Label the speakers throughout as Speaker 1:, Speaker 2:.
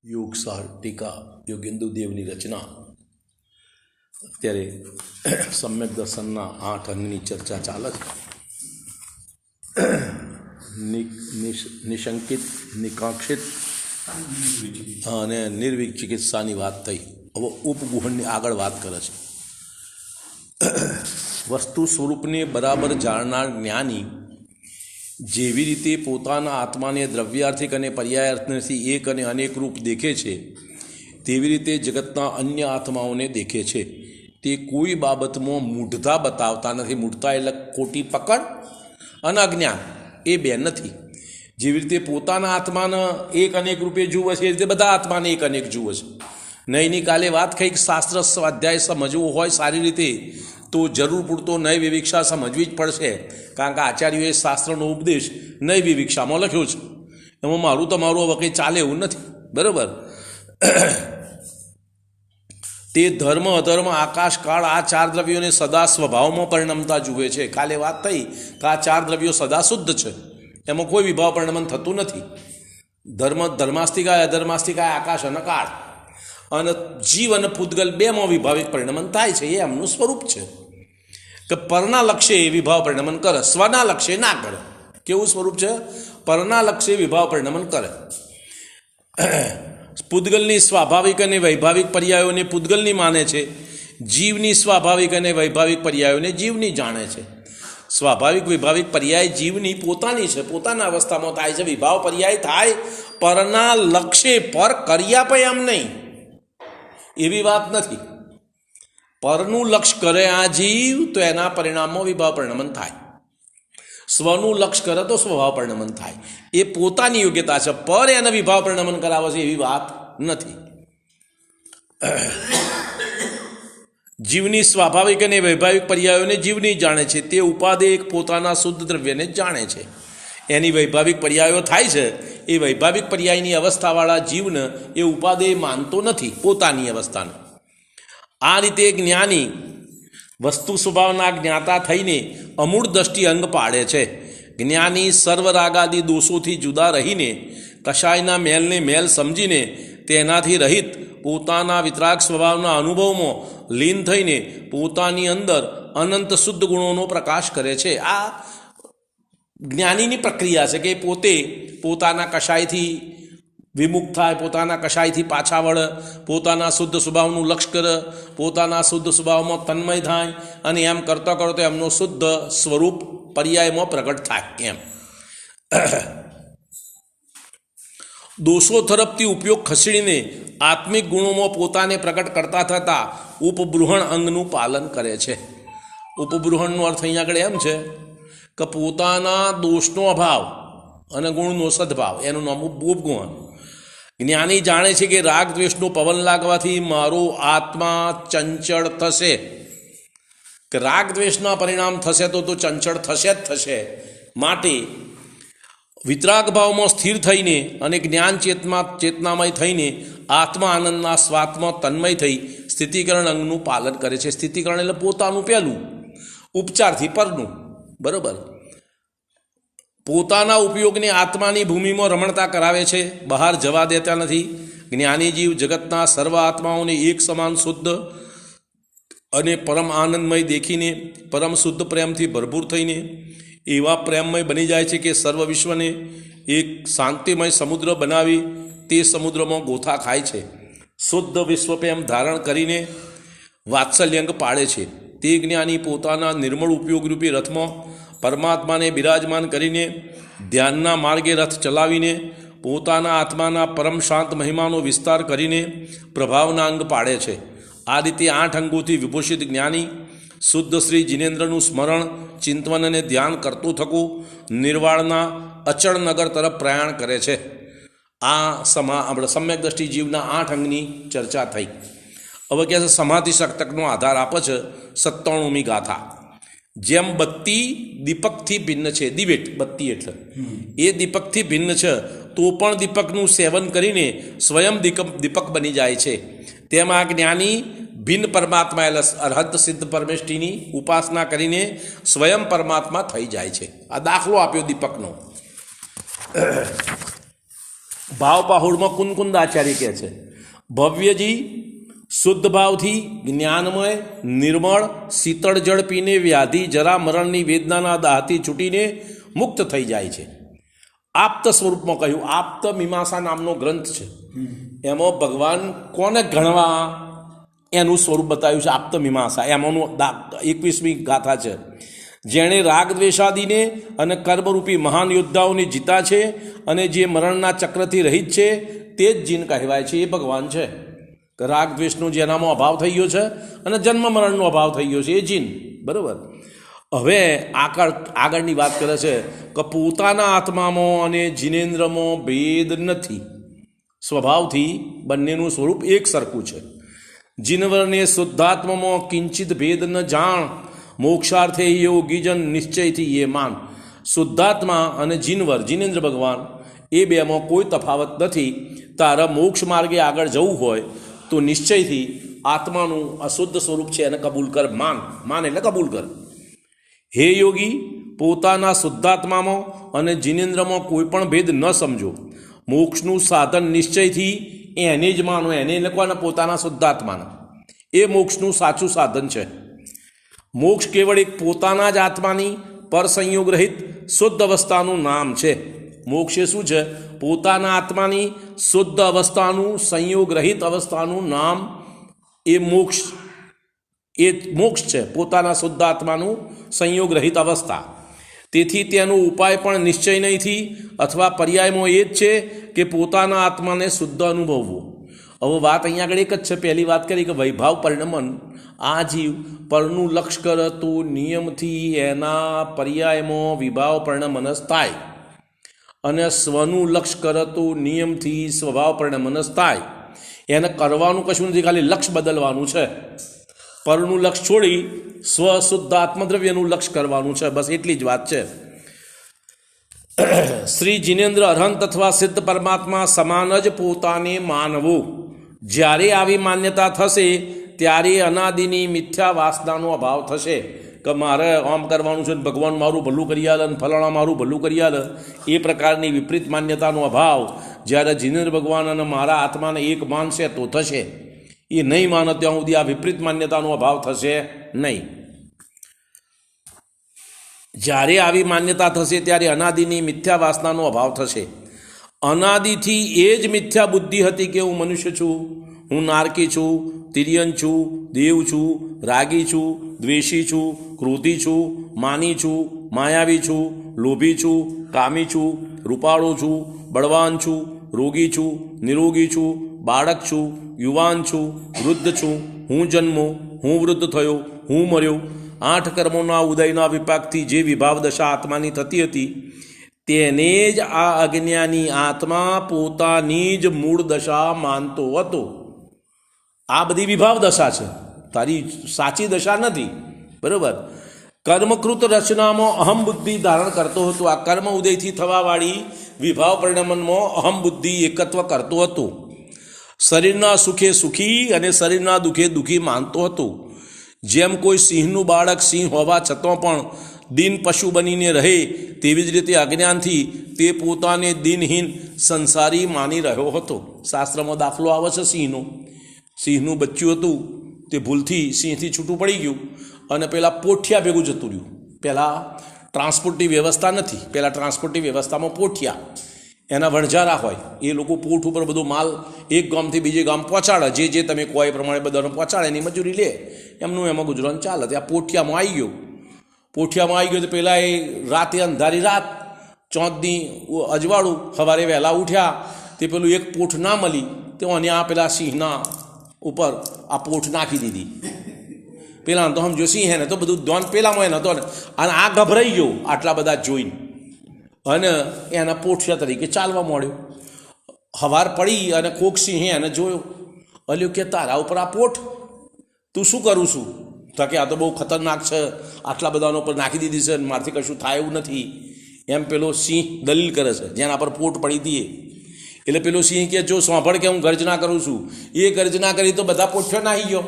Speaker 1: યોગસાર ટીકા યોગેન્દુ દેવની રચના. અત્યારે સમ્યક દર્શનના 8 અંગની ચર્ચા ચાલે છે. નિશંકિત, નિકાંક્ષિત અને નિર્વિક ચિકિત્સાની વાત થઈ. હવે ઉપગુહનની આગળ વાત કરે છે. વસ્તુ સ્વરૂપને બરાબર જાણનાર જ્ઞાની જેવી રીતે પોતાના આત્માને દ્રવ્યાર્થિક અને પર્યાયાર્થથી એક અને અનેક રૂપ દેખે છે, તેવી રીતે જગતના અન્ય આત્માઓને દેખે છે. તે કોઈ બાબતમાં મૂઢતા બતાવતા નથી. મૂઢતા એટલે ખોટી પકડ અને અજ્ઞાન, એ બે નથી. જેવી રીતે પોતાના આત્માને એક અનેક રૂપે જુએ છે, એ રીતે બધા આત્માને એક અનેક જુએ છે. નયની કાલે વાત કંઈક શાસ્ત્ર સ્વાધ્યાય સમજવું હોય સારી રીતે તો જરૂર પૂરતો નય વિવિક્ષા સમજવી જ પડશે, કારણ કે આચાર્યોએ શાસ્ત્રનો ઉપદેશ નય વિવિક્ષામાં લખ્યો છે. એમાં મારું તમારું હવે કંઈ ચાલે એવું નથી. બરાબર? તે ધર્મ અધર્મ આકાશ કાળ આ 4 દ્રવ્યોને સદા સ્વભાવમાં પરિણમતા જુએ છે. કાલે વાત થઈ કે આ 4 દ્રવ્યો સદા શુદ્ધ છે, એમાં કોઈ વિભાવ પરિણમન થતું નથી. ધર્માસ્તિકાય અધર્માસ્તિકાય આકાશ અને કાળ, અને જીવ અને પૂતગલ બેમાં વિભાવિક પરિણમન થાય છે. એ એમનું સ્વરૂપ છે કે પરના લક્ષ્ય એ વિભાવ પરિણમન કરે, સ્વના લક્ષ્ય ના કરે. કેવું સ્વરૂપ છે? પરના લક્ષ્ય વિભાવ પરિણમન કરે. પૂતગલની સ્વાભાવિક અને વૈભાવિક પર્યાયોને પૂતગલની માને છે, જીવની સ્વાભાવિક અને વૈભાવિક પર્યાયોને જીવની જાણે છે. સ્વાભાવિક વિભાવિક પર્યાય જીવની પોતાની છે, પોતાના અવસ્થામાં થાય છે. વિભાવ પર્યાય થાય પરના લક્ષ્ય, પર કર્યા પણ એમ નહીં, એવી વાત નથી. પરનું લક્ષ્ય કરે આ જીવ તો એના પરિણામમાં વિભાવ પરિણમન થાય. સ્વનું લક્ષ્ય કરે તો સ્વભાવ પરિણમન થાય. એ પોતાની યોગ્યતા છે. પર એને વિભાવ પરિણમન કરાવે છે એવી વાત નથી. જીવની સ્વાભાવિક અને વૈભાવિક પર્યાયોને જીવની જાણે છે. તે ઉપાદેય પોતાના શુદ્ધ દ્રવ્યને જાણે છે. એની વૈભાવિક પર્યાયો થાય છે, એ વૈભાવિક પર્યાયની અવસ્થાવાળા જીવને એ ઉપાદેય માનતો નથી, પોતાની અવસ્થાને. આ રીતે જ્ઞાની વસ્તુ સ્વભાવના જ્ઞાતા થઈને અમૂળ દ્રષ્ટિ અંગ પાડે છે. જ્ઞાની સર્વરાગાદી દોષોથી જુદા રહીને કશાયના મેલને મેલ સમજીને તેનાથી રહિત પોતાના વિતરાગ સ્વભાવના અનુભવમાં લીન થઈને પોતાની અંદર અનંત શુદ્ધ ગુણોનો પ્રકાશ કરે છે. આ જ્ઞાનીની પ્રક્રિયા છે કે પોતે પોતાના કશાયથી વિમુખ થાય, પોતાના કશાયથી પાછા વળે, પોતાના શુદ્ધ સ્વભાવનું લક્ષ્ય કરે, પોતાના શુદ્ધ સ્વભાવમાં તન્મય થાય, અને એમ કરતો કરતો એમનો શુદ્ધ સ્વરૂપ પર્યાયમાં પ્રગટ થાય. એમ દોષો તરફથી ઉપયોગ ખસેડીને આત્મિક ગુણોમાં પોતાને પ્રગટ કરતા થતાં ઉપબૃહણ અંગનું પાલન કરે છે. ઉપબૃહણનો અર્થ અહીંયા આગળ એમ છે કે પોતાના દોષનો અભાવ અને ગુણનો સદભાવ, એનું નામ ઉપગુહન. જ્ઞાની જાણે છે કે રાગ દ્વેષનો પવન લાગવાથી મારો આત્મા ચંચળ થશે, કે રાગ દ્વેષના પરિણામ થશે તો ચંચળ થશે જ થશે. માટે વિતરાગ ભાવમાં સ્થિર થઈને અને જ્ઞાન ચેતનામય થઈને આત્મા આનંદના સ્વાત્મા તન્મય થઈ સ્થિતિકરણ અંગનું પાલન કરે છે. સ્થિતિકરણ એટલે પોતાનું પહેલું, ઉપચારથી પરનું. બરાબર? પોતાના ઉપયોગને આત્માની ભૂમિમાં રમણતા કરાવે છે, બહાર જવા દેતા નથી. જ્ઞાની જીવ જગતના સર્વ આત્માઓને એક સમાન શુદ્ધ અને પરમ આનંદમય દેખીને પરમ શુદ્ધ પ્રેમથી ભરપૂર થઈને એવા પ્રેમમય બની જાય છે કે સર્વ વિશ્વને એક શાંતિમય સમુદ્ર બનાવી તે સમુદ્રમાં ગોથા ખાય છે. શુદ્ધ વિશ્વ પ્રેમ ધારણ કરીને વાત્સલ્યંગ પાડે છે. તે જ્ઞાની પોતાના નિર્મળ ઉપયોગરૂપી રથમાં પરમાત્માને બિરાજમાન કરીને ધ્યાનના માર્ગે રથ ચલાવીને પોતાના આત્માના પરમ શાંત મહિમાનો વિસ્તાર કરીને પ્રભાવના અંગ પાડે છે. આ રીતે 8 અંગોથી વિભૂષિત જ્ઞાની શુદ્ધ શ્રી જિનેન્દ્રનું સ્મરણ, ચિંતન અને ધ્યાન કરતું થકું નિર્વાળના અચળ નગર તરફ પ્રયાણ કરે છે. આ આપણે સમ્યક દ્રષ્ટિ જીવના 8 અંગની ચર્ચા થઈ. હવે કહે છે સમાધિ શક્તકનો આધાર આપે છે 97મી ગાથા. જેમ બત્તી દીપકથી ભિન્ન છે, દિવેટ બત્તી એટલે એ દીપકથી ભિન્ન છે, તો પણ દીપકનું સેવન કરીને સ્વયં દીપક બની જાય છે. તેમાં જ્ઞાની ભિન્ન પરમાત્મા એટલે અરહત સિદ્ધ પરમેષ્ઠીની ઉપાસના કરીને સ્વયં પરમાત્મા થઈ જાય છે. આ દાખલો આપ્યો દીપકનો. ભાવ પાહુડમાં કુંદકુંદ આચાર્ય કહે છે, ભવ્યજી શુદ્ધ ભાવથી જ્ઞાનમય નિર્મળ શીતળ જળ પીને વ્યાધિ જરા મરણની વેદનાના દાહથી છૂટીને મુક્ત થઈ જાય છે. આપ્ત સ્વરૂપમાં કહ્યું. આપ્ત મીમાંસા નામનો ગ્રંથ છે, એમાં ભગવાન કોને ગણવા એનું સ્વરૂપ બતાવ્યું છે. આપ્ત મીમાંસા એમાંનું 21મી ગાથા છે. જેણે રાગ દ્વેષાદીને અને કર્મરૂપી મહાન યોદ્ધાઓને જીતા છે અને જે મરણના ચક્રથી રહિત છે તે જ જીન કહેવાય છે. એ ભગવાન છે. રાગ દ્વેષનો જેનામાં અભાવ થઈ ગયો છે અને જન્મ મરણનો અભાવ થઈ ગયો છે એ જીન. બરાબર. હવે આગળની વાત કરે છે કે પોતાના આત્મામાં અને જીનેન્દ્રમાં ભેદ નથી. સ્વભાવથી બંનેનું સ્વરૂપ એક સરખું છે. જીનવરને શુદ્ધાત્મામાં કિંચિત ભેદ ન જાણ, મોક્ષાર્થે યોગીજન નિશ્ચયથી એ માન. શુદ્ધાત્મા અને જીનવર જીનેન્દ્ર ભગવાન એ બેમાં કોઈ તફાવત નથી. તારા મોક્ષ માર્ગે આગળ જવું હોય તો નિશ્ચયથી આત્માનું અશુદ્ધ સ્વરૂપ છે એને કબૂલ કર. માન એટલે કબૂલ કર. હે યોગી, પોતાના શુદ્ધાત્મામાં અને જીનેન્દ્રમાં કોઈ પણ ભેદ ન સમજો. મોક્ષનું સાધન નિશ્ચયથી એને જ માનો. એને લખવાના પોતાના શુદ્ધાત્માના એ મોક્ષનું સાચું સાધન છે. મોક્ષ કેવળ એક પોતાના જ આત્માની પર સંયોગ રહિત શુદ્ધ અવસ્થાનું નામ છે. મોક્ષ એ શું છે? પોતાના આત્માની શુદ્ધ અવસ્થાનું સંયોગ રહિત અવસ્થાનું નામ એ મોક્ષ છે. પોતાના શુદ્ધ આત્માનું સંયોગ રહિત અવસ્થા. તેથી તેનો ઉપાય પણ નિશ્ચય નહીંથી અથવા પર્યાયમાં એ જ છે કે પોતાના આત્માને શુદ્ધ અનુભવવું. હવે વાત અહીંયા આગળ એક જ છે. પહેલી વાત કરી કે વૈભાવ પરિણમન આ જીવ પરનું લક્ષ કરતું નિયમથી એના પર્યાયમાં વિભાવ પરિણમનસ થાય અને સ્વનું લક્ષ કરતું નિયમથી સ્વભાવ પરિણમનસ થાય. એને કરવાનું કશું નથી, ખાલી લક્ષ બદલવાનું છે. પરનું લક્ષ છોડી સ્વ શુદ્ધ આત્મદ્રવ્યનું લક્ષ કરવાનું છે. બસ એટલી જ વાત છે. શ્રી જીનેન્દ્ર અરહંત અથવા સિદ્ધ પરમાત્મા સમાન જ પોતાને માનવું. જ્યારે આવી માન્યતા થશે ત્યારે અનાદિની મિથ્યા વાસનાનો અભાવ થશે કે મારે આમ કરવાનું છે, ભગવાન મારું ભલું કરી આલે અને ફલાણા મારું ભલું કરી આલે. એ પ્રકારની વિપરીત માન્યતાનો અભાવ જ્યારે જીનેન્દ્ર ભગવાન અને મારા આત્માને એક માનશે તો થશે. એ નહીં માને ત્યાં સુધી આ વિપરીત માન્યતાનો અભાવ થશે નહીં. જ્યારે આવી માન્યતા થશે ત્યારે અનાદિની મિથ્યા વાસનાનો અભાવ થશે. અનાદિથી એ જ મિથ્યા બુદ્ધિ હતી કે હું મનુષ્ય છું, હું નારકી છું, તિર્યન છું, દેવ છું, રાગી છું, દ્વેષી છું, ક્રોધી છું, માની છું, માયાવી છું, લોભી છું, કામી છું, રૂપાળો છું, બળવાન છું, રોગી છું, નિરોગી છું, બાળક છું, યુવાન છું, વૃદ્ધ છું, હું જન્મો, હું વૃદ્ધ થયો, હું મર્યો. 8 કર્મોના ઉદયના વિપાકથી જે વિભાવ દશા આત્માની થતી હતી તેને જ આ અજ્ઞાની આત્મા પોતાની જ મૂળ દશા માનતો હતો. આ બધી વિભાવ દશા છે, તારી સાચી દશા નથી. બરાબર. કર્મકૃત રચનામાં અહમ બુદ્ધિ ધારણ કરતો હતો. આ કર્મ ઉદયથી થવાવાળી વિભાવ પરિણમનમાં અહમ બુદ્ધિ એકત્વ કરતો હતો. શરીરના સુખે સુખી અને શરીરના દુઃખે દુઃખી માનતો હતો. જેમ કોઈ સિંહનું બાળક સિંહ હોવા છતાં પણ દિન પશુ બનીને રહે તેવી જ રીતે અજ્ઞાનથી તે પોતાને દિનહીન સંસારી માની રહ્યો હતો. શાસ્ત્રમાં દાખલો આવે છે સિંહનું બચ્ચું હતું તે ભૂલથી સિંહથી છૂટું પડી ગયું અને પેલા પોઠિયા ભેગું જતું રહ્યું. પહેલાં ટ્રાન્સપોર્ટની વ્યવસ્થા નથી. પહેલાં ટ્રાન્સપોર્ટની વ્યવસ્થામાં પોઠિયા એના વણઝારા હોય એ લોકો પોઠ ઉપર બધો માલ એક ગામથી બીજે ગામ પહોંચાડે. જે તમે કહો એ પ્રમાણે બધાને પહોંચાડે એની મજૂરી લે. એમાં ગુજરાન ચાલે. ત્યાં પોઠિયામાં આવી ગયો તો પહેલાં એ રાતે અંધારી રાત ચોથની અજવાળું સવારે વહેલા ઉઠ્યા તે પેલું એક પોઠ ના મળી તો અને આ પેલા સિંહના ઉપર આ પોઠ નાખી દીધી. પેલા તો સમજો સિંહ હે ને તો બધું દોન પેલામાં એને હતો ને અને આ ગભરાઈ ગયો આટલા બધા જોઈને અને એના પોઠિયા તરીકે ચાલવા માંડ્યો. હવાર પડી અને કોક સિંહે એને જોયો. અલ્યો કે તારા ઉપર આ પોઠ, તું શું કરું છું? તો કે આ તો બહુ ખતરનાક છે, આટલા બધાનો ઉપર નાખી દીધી છે, મારથી કશું થાય એવું નથી. એમ પેલો સિંહ દલીલ કરે છે જેના પર પોઠ પડી હતી. એટલે પેલો સિંહ કે જો સાંભળ કે હું ગર્જના કરું છું. એ ગર્જના કરી તો બધા પોઠિયો નાહી ગયો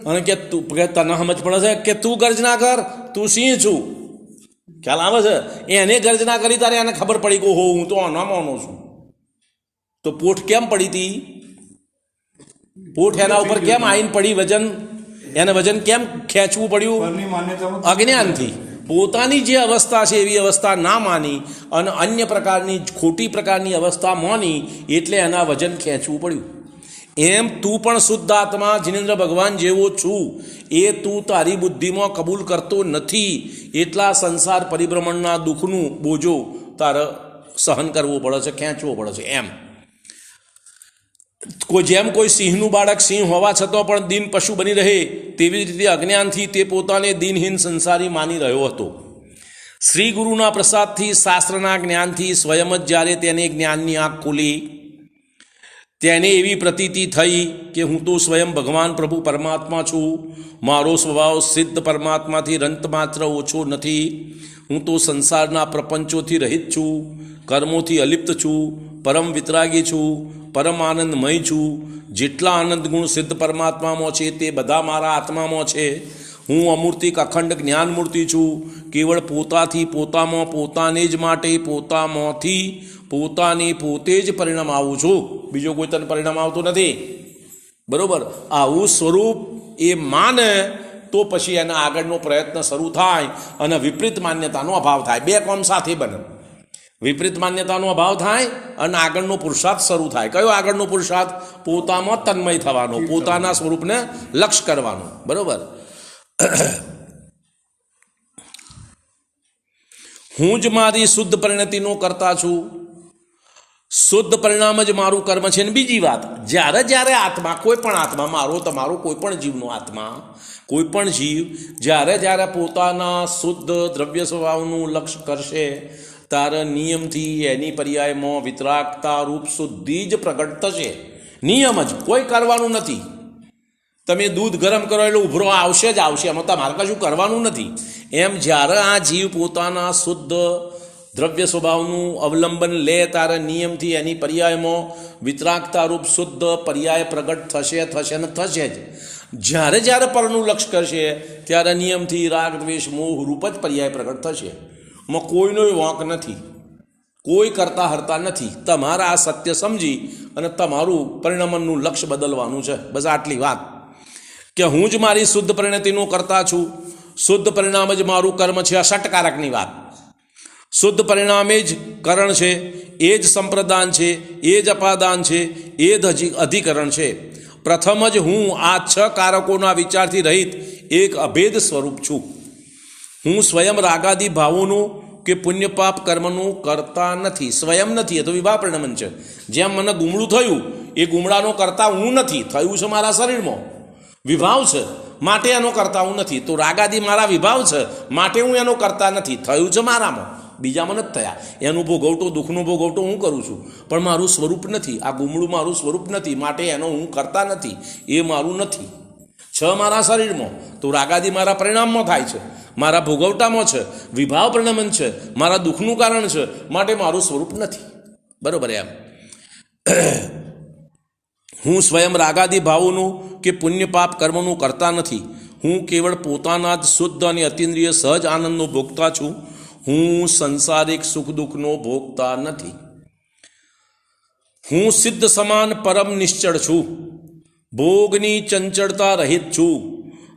Speaker 1: અને કે તું તને સમજ પડે છે કે તું ગર્જના કર, તું સિંહ છું. ખ્યાલ આવે છે? એને ગર્જના કરી તારે એને ખબર પડી કે હો હું તો અનામાનો છું. તો પોઠ કેમ પડી હતી? પોઠ એના ઉપર કેમ આઈન પડી? વજન, એને વજન કેમ ખેંચવું પડ્યું? અજ્ઞાનથી. પોતાની જે અવસ્થા છે એવી અવસ્થા ના માની અને અન્ય પ્રકારની ખોટી પ્રકારની અવસ્થા માની, એટલે એના વજન ખેંચવું પડ્યું. એમ તું પણ શુદ્ધ આત્મા જિનેન્દ્ર ભગવાન જેવો છું એ તું તારી બુદ્ધિમાં કબૂલ કરતો નથી, એટલા સંસાર પરિભ્રમણના દુઃખનું બોજો તારે સહન કરવો પડે છે, ખેંચવો પડે છે. એમ જેમ કોઈ સિંહનું બાળક સિંહ હોવા છતાં પણ દીન પશુ બની રહે, તેવી રીતે અજ્ઞાનથી તે પોતાને દીનહીન સંસારી માની રહ્યો હતો. શ્રી ગુરુના પ્રસાદથી, શાસ્ત્રના જ્ઞાનથી સ્વયં જ જ્યારે તેને જ્ઞાનની આંખ ખુલી, તેને એવી પ્રતીતિ થઈ કે હું તો સ્વયં ભગવાન પ્રભુ પરમાત્મા છું. મારો સ્વભાવ સિદ્ધ પરમાત્માથી રંત માત્ર ઓછો નથી. હું તો સંસારના પ્રપંચોથી રહિત છું, કર્મોથી અલિપ્ત છું, પરમ વિતરાગી છું, પરમ આનંદમય છું. જેટલા આનંદ ગુણ સિદ્ધ પરમાત્મામાં છે તે બધા મારા આત્મામાં છે. હું અમૂર્તિક અખંડ જ્ઞાન મૂર્તિ છું. કેવળ પોતાથી પોતામાં, પોતાને જ માટે, પોતામાંથી પોતાને પોતે જ પરિણામ આવું છું. બીજો કોઈ તને પરિણામ આવતું નથી. બરોબર? આવું સ્વરૂપ એ માને તો પછી એના આગળનો પ્રયત્ન શરૂ થાય અને વિપરીત માન્યતાનો અભાવ થાય. બે કામ સાથે બને. વિપરીત માન્યતાનો અભાવ થાય અને આગળનો પુરુષાર્થ શરૂ થાય. કયો આગળનો પુરુષાર્થ? પોતામાં તન્મય થવાનો, પોતાના સ્વરૂપને લક્ષ્ય કરવાનો. બરોબર? હું જ મારી શુદ્ધ પરિણતિનો કરતા છું. શુદ્ધ પરિણામ જ મારું કર્મ છે. ને બીજી વાત, જ્યારે જ્યારે આત્મા, કોઈ પણ આત્મા, મારો તમારો કોઈ પણ જીવનો આત્મા, કોઈ પણ જીવ જ્યારે જ્યારે પોતાના શુદ્ધ દ્રવ્ય સ્વભાવનું લક્ષ્ય કરશે, ત્યારે નિયમથી એની પર્યાયમાં વિતરાગતા રૂપ શુદ્ધિ જ પ્રગટ થશે. નિયમ જ, કોઈ કરવાનું નથી. તમે દૂધ ગરમ કરો એટલે ઉભરો આવશે જ આવશે, એમાં તમારે કશું કરવાનું નથી. એમ જ્યારે આ જીવ પોતાના શુદ્ધ દ્રવ્ય સ્વભાવનું અવલંબન લે, ત્યારે નિયમથી એની પર્યાયમાં વિતરાગતા રૂપ શુદ્ધ પર્યાય પ્રગટ થશે ને થશે જ. જ્યારે જ્યારે પરનું લક્ષ્ય કરશે ત્યારે નિયમથી રાગ દ્વેષ મોહ રૂપ જ પર્યાય પ્રગટ થશે. એમાં કોઈનો વાંક નથી, કોઈ કરતા હરતા નથી. તમારા આ સત્ય સમજી અને તમારું પરિણમનનું લક્ષ્ય બદલવાનું છે. બસ આટલી વાત, કે હું જ મારી શુદ્ધ પરિણતિનું કરતા છું. શુદ્ધ પરિણામ જ મારું કર્મ છે. આ ષટકારકની વાત. શુદ્ધ પરિણામે જ કરણ છે, એ જ સંપ્રદાન છે, એ જ અપાદાન છે, એ જ અધિકરણ છે. પ્રથમ જ હું આ 6 કારકોના વિચારથી રહિત એક અભેદ સ્વરૂપ છું. હું સ્વયં રાગાદી ભાવોનું કે પુણ્ય પાપ કર્મનું કરતા નથી. સ્વયં નથી, એ તો વિભાવ પરિણમન છે. જેમ મને ગુમડું થયું, એ ગુમડાનો કરતા હું નથી. થયું છે મારા શરીરમાં, વિભાવ છે, માટે એનો કરતા હું નથી. તો રાગાદી મારા વિભાવ છે, માટે હું એનો કરતા નથી. થયું છે મારામાં, બીજામાં નથી થયા. એનું ભોગવટો, દુઃખનું ભોગવટો હું કરું છું, પણ મારું સ્વરૂપ નથી. આ ગુમડું મારું સ્વરૂપ નથી, માટે એનો હું કરતા નથી. એ મારું નથી. મારા શરીરમાં, તો રાગાદી મારા પરિણામમાં થાય છે, મારા ભોગવટામાં છે, વિભાવ પરિણમન છે, મારા દુઃખનું કારણ છે, માટે મારું સ્વરૂપ નથી. બરોબર? એમ હું સ્વયં રાગાદી ભાવોનું કે પુણ્ય પાપ કર્મનું કરતા નથી. હું કેવળ પોતાના જ શુદ્ધ અને અતિન્દ્રિય સહજ આનંદનો ભોગતા છું. હું સંસારિક સુખ દુઃખનો ભોગતા નથી. હું સિદ્ધ સમાન પરમ નિશ્ચળ છું. ભોગની ચંચળતા રહિત છું.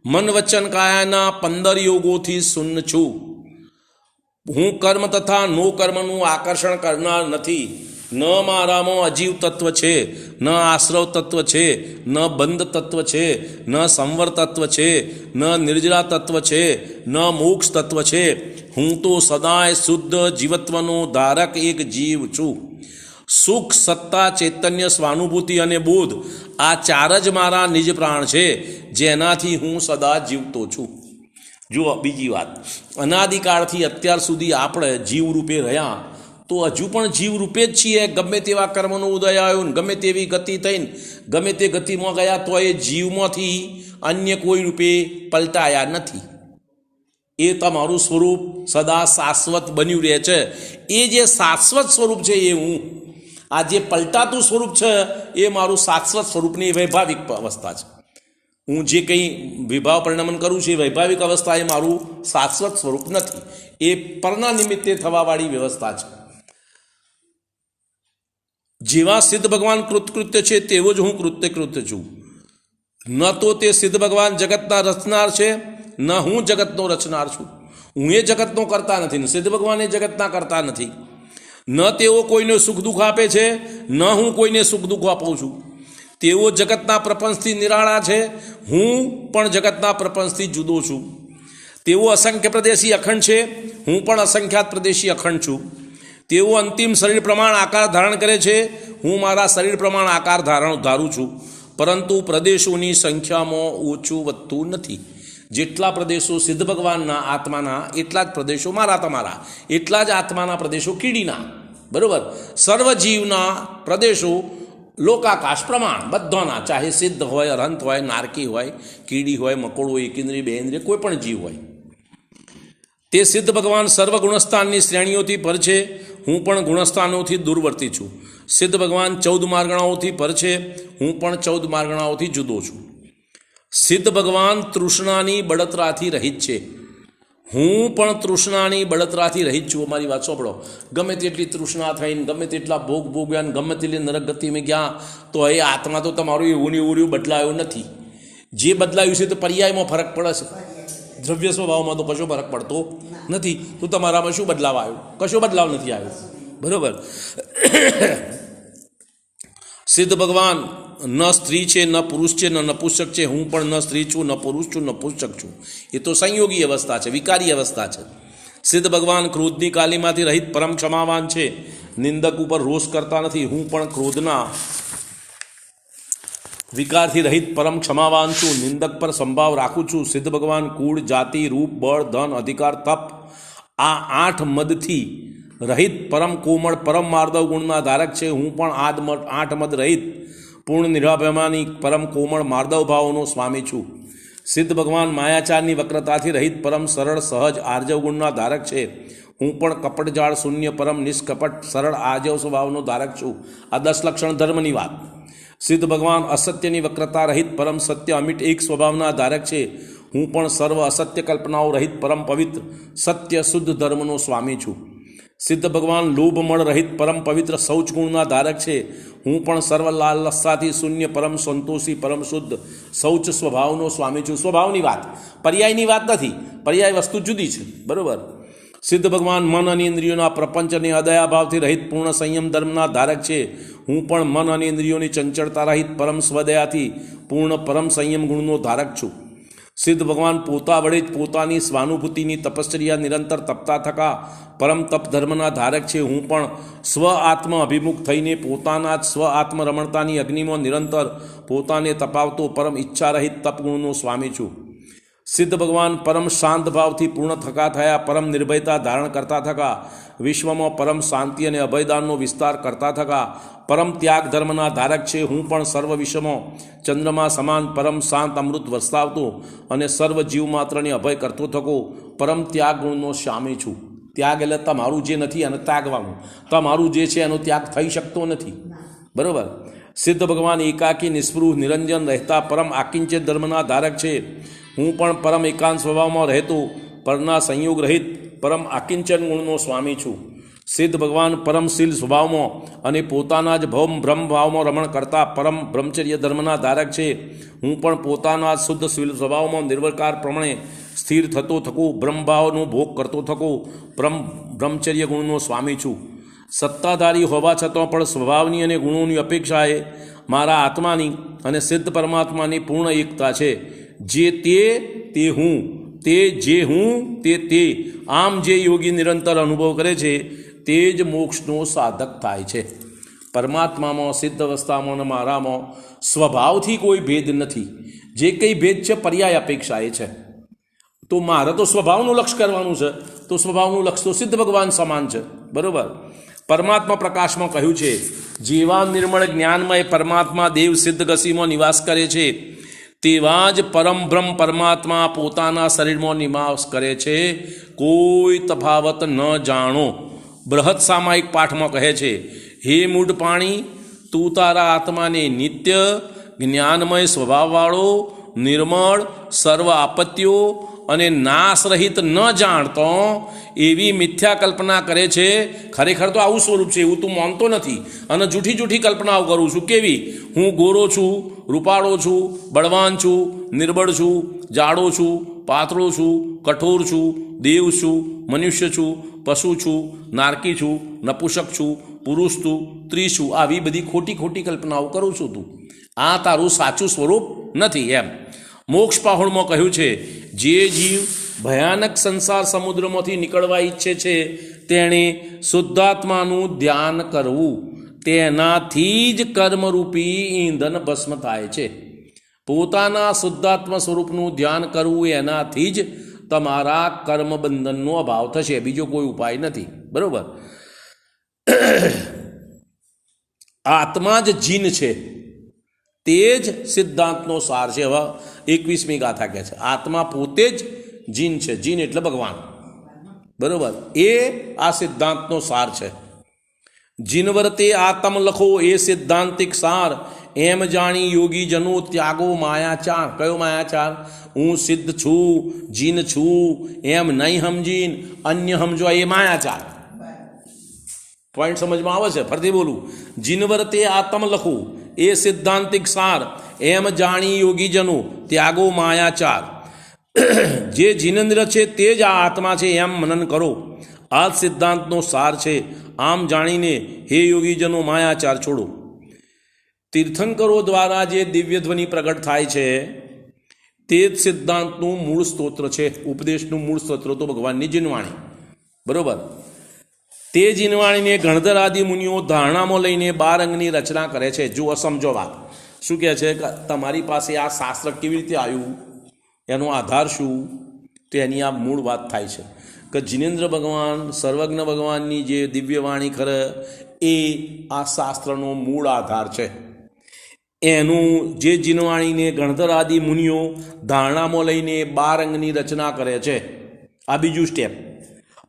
Speaker 1: મન વચન કાયાના 15 યોગોથી શૂન્ય છું. હું કર્મ તથા નો કર્મનું આકર્ષણ કરનાર નથી. ન મારામાં અજીવ તત્વ છે, ન આશ્રવ તત્વ છે, ન બંધ તત્વ છે, ન સંવર તત્વ છે, ન નિર્જરા તત્વ છે, ન મોક્ષ તત્વ છે. હું તો સદાય શુદ્ધ જીવત્વનો ધારક એક જીવ છું. સુખ, સત્તા, ચૈતન્ય, સ્વાનુભૂતિ અને બોધ, આ 4 જ મારા નિજ પ્રાણ છે, જેનાથી હું સદા જીવતો છું. જુઓ બીજી વાત, અનાદિકાળથી અત્યાર સુધી આપણે જીવ રૂપે રહ્યા, તો હજુ પણ જીવ રૂપે જ છીએ. ગમે તેવા કર્મનો ઉદય આવ્યો ને ગમે તેવી ગતિ થઈને ગમે તે ગતિમાં ગયા, તો એ જીવમાંથી અન્ય કોઈ રૂપે પલટાયા નથી. એ તમારું સ્વરૂપ સદા શાશ્વત બન્યું રહે છે. એ જે શાશ્વત સ્વરૂપ છે એ હું. આ જે પલટાતું સ્વરૂપ છે એ મારું શાશ્વત સ્વરૂપની વૈભાવિક અવસ્થા છે. હું જે કંઈ વિભાવ પરિણમન કરું છું એ વૈભાવિક અવસ્થા, એ મારું શાશ્વત સ્વરૂપ નથી. એ પરના નિમિત્તે થવાવાળી વ્યવસ્થા છે. જેવા સિદ્ધ ભગવાન કૃતકૃત્ય છે તેવો જ હું કૃત્ય છું. ન તો તે સિદ્ધ ભગવાન જગતના રચનાર છે, ન હું જગતનો રચનાર છું. હું એ જગતનો કરતા નથી ને સિદ્ધ ભગવાન એ જગતના કરતા નથી. ન તેઓ કોઈને સુખ દુઃખ આપે છે, ન હું કોઈને સુખ દુઃખ આપું છું. તેઓ જગતના પ્રપંચથી નિરાળા છે, હું પણ જગતના પ્રપંચથી જુદો છું. તેઓ અસંખ્ય પ્રદેશી અખંડ છે, હું પણ અસંખ્યાત પ્રદેશી અખંડ છું. તેઓ અંતિમ શરીર પ્રમાણ આકાર ધારણ કરે છે, હું મારા શરીર પ્રમાણ આકાર ધારું છું. પરંતુ પ્રદેશોની સંખ્યામાં ઓછું વધતું નથી. જેટલા પ્રદેશો સિદ્ધ ભગવાનના આત્માના એટલા જ પ્રદેશો મારા તમારા, એટલા જ આત્માના પ્રદેશો કીડીના. બરાબર. સર્વજીવના પ્રદેશો લોકાકાશ પ્રમાણ બધાના, ચાહે સિદ્ધ હોય, અરહંત હોય, નારકી હોય, કીડી હોય, મકોડ હોય, એકેન્દ્રિય બેન્દ્રિય કોઈ પણ જીવ હોય. તે સિદ્ધ ભગવાન સર્વ ગુણસ્થાનની શ્રેણીઓથી પર છે, હું પણ ગુણસ્થાનોથી દૂરવર્તી છું. સિદ્ધ ભગવાન 14 માર્ગણાઓથી પર છે, હું પણ 14 માર્ગણાઓથી જુદો છું. સિદ્ધ ભગવાન તૃષ્ણાની બળતરાથી રહિત છે, હું પણ તૃષ્ણાની બળતરાથી રહિત છું. અમારી વાત સાંભળો. ગમે તેટલી તૃષ્ણા થઈને, ગમે તેટલા ભોગ ભોગ્યા, ગમે તેટલી નરક ગતિમાં ગયા, તો એ આત્મા તો તમારું એવું ને એવું બદલાયો નથી. જે બદલાયું છે તો પર્યાયમાં ફરક પડે છે, દ્રવ્ય સ્વભાવમાં તો કશો ફરક પડતો નથી. તો તમારામાં શું બદલાવ આવ્યો? કશો બદલાવ નથી આવ્યો. બરાબર. સિદ્ધ ભગવાન ન સ્ત્રી છે, ન પુરુષ છે, ન નપુંસક છે. હું પણ ન સ્ત્રી છું, ન પુરુષ છું, નપુંસક છું. એ તો સંયોગી અવસ્થા છે, વિકારી અવસ્થા છે. સિદ્ધ ભગવાન ક્રોધની કાલીમાંથી રહિત પરમ ક્ષમાવાન છે, નિંદક ઉપર રોષ કરતા નથી. હું પણ ક્રોધના વિકારથી રહિત પરમ ક્ષમાવાન છું, નિંદક પર સંભાવ રાખું છું. સિદ્ધ ભગવાન કુળ, જાતિ, રૂપ, બળ, ધન, અધિકાર, તપ આ 8 મદથી રહિત પરમ કોમળ પરમ માર્દવ ગુણના ધારક છે. હું પણ 8 મદ રહિત પૂર્ણ નિરાભયમાની પરમ કોમળ માર્દવ ભાવોનો સ્વામી છું. સિદ્ધ ભગવાન માયાચારની વક્રતાથી રહિત પરમ સરળ સહજ આર્જવ ગુણના ધારક છે. હું પણ કપટજાળ શૂન્ય પરમ નિષ્કપટ સરળ આર્જવ સ્વભાવનો ધારક છું. આ 10 લક્ષણ ધર્મની વાત. સિદ્ધ ભગવાન અસત્યની વક્રતા રહિત પરમ સત્ય અમિટ એક સ્વભાવના ધારક છે. હું પણ સર્વ અસત્ય કલ્પનાઓ રહિત પરમ પવિત્ર સત્ય શુદ્ધ ધર્મનો સ્વામી છું. સિદ્ધ ભગવાન લોભમળ રહિત પરમ પવિત્ર શૌચ ગુણના ધારક છે. હું પણ સર્વ લાલસાથી શૂન્ય પરમ સંતોષી પરમ શુદ્ધ શૌચ સ્વભાવનો સ્વામી છું. સ્વભાવની વાત, પર્યાયની વાત નથી. પર્યાય વસ્તુ જુદી છે. બરાબર. સિદ્ધ ભગવાન મન અને ઇન્દ્રિયોના પ્રપંચ અને અદયાભાવથી રહિત પૂર્ણ સંયમ ધર્મના ધારક છે. હું પણ મન અને ઇન્દ્રિયોની ચંચળતા રહિત પરમ સ્વદયાથી પૂર્ણ પરમ સંયમ ગુણનો ધારક છું. સિદ્ધ ભગવાન પોતા વડે જ પોતાની સ્વાનુભૂતિની તપશ્ચર્યા નિરંતર તપતા થકા પરમ તપ ધર્મના ધારક છે. હું પણ સ્વ આત્મ અભિમુખ થઈને પોતાના જ સ્વ આત્મ રમણતાની અગ્નિમાં નિરંતર પોતાને તપાવતો પરમ ઈચ્છા રહિત તપ ગુણનો સ્વામી છું. સિદ્ધ ભગવાન પરમ શાંત ભાવથી પૂર્ણ થકા થયા પરમ નિર્ભયતા ધારણ કરતા થકા વિશ્વમાં પરમ શાંતિ અને અભયદાનનો વિસ્તાર કરતા થકા પરમ ત્યાગ ધર્મના ધારક છે. હું પણ સર્વ વિશ્વમાં ચંદ્રમા સમાન પરમ શાંત અમૃત વરસાવતો અને સર્વ જીવ માત્રને અભય કરતો થકો પરમ ત્યાગ ગુણનો સ્વામી છું. ત્યાગ એટલે તમારું જે નથી એને ત્યાગવાનું, તમારું જે છે એનો ત્યાગ થઈ શકતો નથી. બરાબર. સિદ્ધ ભગવાન એકાકી નિસ્પૃહ નિરંજન રહેતા પરમ આકિંચિત ધર્મના ધારક છે. હું પણ પરમ એકાંત સ્વભાવમાં રહેતો પરના સંયોગ રહિત પરમ આકિંચન ગુણનો સ્વામી છું. સિદ્ધ ભગવાન પરમશીલ સ્વભાવમાં અને પોતાના જ બ્રહ્મ ભાવમાં રમણ કરતા પરમ બ્રહ્મચર્ય ધર્મના ધારક છે. હું પણ પોતાના જ શુદ્ધ શીલ સ્વભાવમાં નિર્વિકાર પ્રમાણે સ્થિર થતો થકો બ્રહ્મભાવનો ભોગ કરતો થકો બ્રહ્મચર્ય ગુણનો સ્વામી છું. સત્તાધારી હોવા છતાં પણ સ્વભાવની અને ગુણોની અપેક્ષાએ મારા આત્માની અને સિદ્ધ પરમાત્માની પૂર્ણ એકતા છે. જે તે હું, તે જે હું તે આમ જે યોગી નિરંતર અનુભવ કરે છે તે જ મોક્ષનો સાધક થાય છે. પરમાત્મામાં સિદ્ધ અવસ્થામાં અને મારામાં સ્વભાવથી કોઈ ભેદ નથી. જે કંઈ ભેદ છે પર્યાય અપેક્ષા એ છે. તો મારે તો સ્વભાવનું લક્ષ્ય કરવાનું છે, તો સ્વભાવનું લક્ષ્ય તો સિદ્ધ ભગવાન સમાન છે. બરાબર. પરમાત્મા પ્રકાશમાં કહ્યું છે જેવા નિર્મળ જ્ઞાનમય પરમાત્મા દેવ સિદ્ધ ગસીમાં નિવાસ કરે છે તેવા જ પરમ બ્રહ્મ પરમાત્મા પોતાના શરીરમાં નિવાસ કરે છે. કોઈ તફાવત ન જાણો. બૃહદ સામાયિક પાઠમાં કહે છે હે મૂઢ પાણી, તું તારા આત્માને નિત્ય જ્ઞાનમય સ્વભાવવાળો નિર્મળ સર્વ આપત્તિઓ અને નાશ રહિત ન જાણતો એવી મિથ્યા કલ્પના કરે છે. ખરેખર તો આવું સ્વરૂપ છે એવું તું માનતો નથી અને જૂઠી જૂઠી કલ્પનાઓ કરું છું. કેવી? હું ગોરો છું, રૂપાળો છું, બળવાન છું, નિર્બળ છું, જાડો છું, પાતળો છું, કઠોર છું, દેવ છું, મનુષ્ય છું, પશુ છું, નારકી છું, નપુસક છું, પુરુષ છું, સ્ત્રી છું. આવી બધી ખોટી ખોટી કલ્પનાઓ કરું છું તું. આ તારું સાચું સ્વરૂપ નથી એમ. મોક્ષ પાહોળમાં કહ્યું છે, જે જીવ ભયાનક સંસાર સમુદ્રમાંથી નીકળવા ઈચ્છે છે તેણે શુદ્ધાત્માનું ધ્યાન કરવું. તેનાથી જ કર્મરૂપી ઈંધન ભસ્મ થાય છે. પોતાના શુદ્ધાત્મા સ્વરૂપનું ધ્યાન કરવું, એનાથી જ તમારા કર્મબંધનનો અભાવ થશે. બીજો કોઈ ઉપાય નથી. બરાબર? આત્મા જ જીન છે, તે જ સિદ્ધાંતનો સાર છે. હવે 21મી ગાથા કહે છે આત્મા પોતે જ જીન છે. જીન એટલે ભગવાન. બરાબર? એ આ સિદ્ધાંતનો સાર છે. જીનવર્તે આત્મ લખો એ સિદ્ધાંતિક સાર, એમ જાણી યોગી જનો ત્યાગો માયાચાર. કયો માયાચાર? હું સિદ્ધ છું, જીન છું એમ નહીં સમજીન અન્ય સમજો, એ માયાચાર. પોઈન્ટ સમજમાં આવે છે? ફરીથી બોલું. જીનવર્તે આત્મ લખો એ સિદ્ધાંતિક સાર, એમ જાણી યોગીજનો ત્યાગો માયાચાર. જે જીનેન્દ્ર છે તે જ આ આત્મા છે એમ મનન કરો. આ સિદ્ધાંતનો સાર છે. આમ જાણીને હે યોગીજનો માયાચાર છોડો. તીર્થંકરો દ્વારા જે દિવ્ય ધ્વનિ પ્રગટ થાય છે તે જ સિદ્ધાંતનું મૂળ સ્તોત્ર છે. ઉપદેશનું મૂળ સ્તોત્ર તો ભગવાનની જીનવાણી. બરોબર? તે જીનવાણીને ગણધર આદિ મુનિઓ ધારણામાં લઈને 12 અંગની રચના કરે છે. જુઓ, સમજો વાત. શું કહે છે? તમારી પાસે આ શાસ્ત્ર કેવી રીતે આવ્યું, એનો આધાર શું, તો એની આ મૂળ વાત થાય છે કે જીનેન્દ્ર ભગવાન, સર્વજ્ઞ ભગવાનની જે દિવ્યવાણી ખરે એ આ શાસ્ત્રનો મૂળ આધાર છે. એનું જે જીનવાણીને ગણધર આદિ મુનિઓ ધારણામાં લઈને 12 અંગની રચના કરે છે. આ બીજું સ્ટેપ.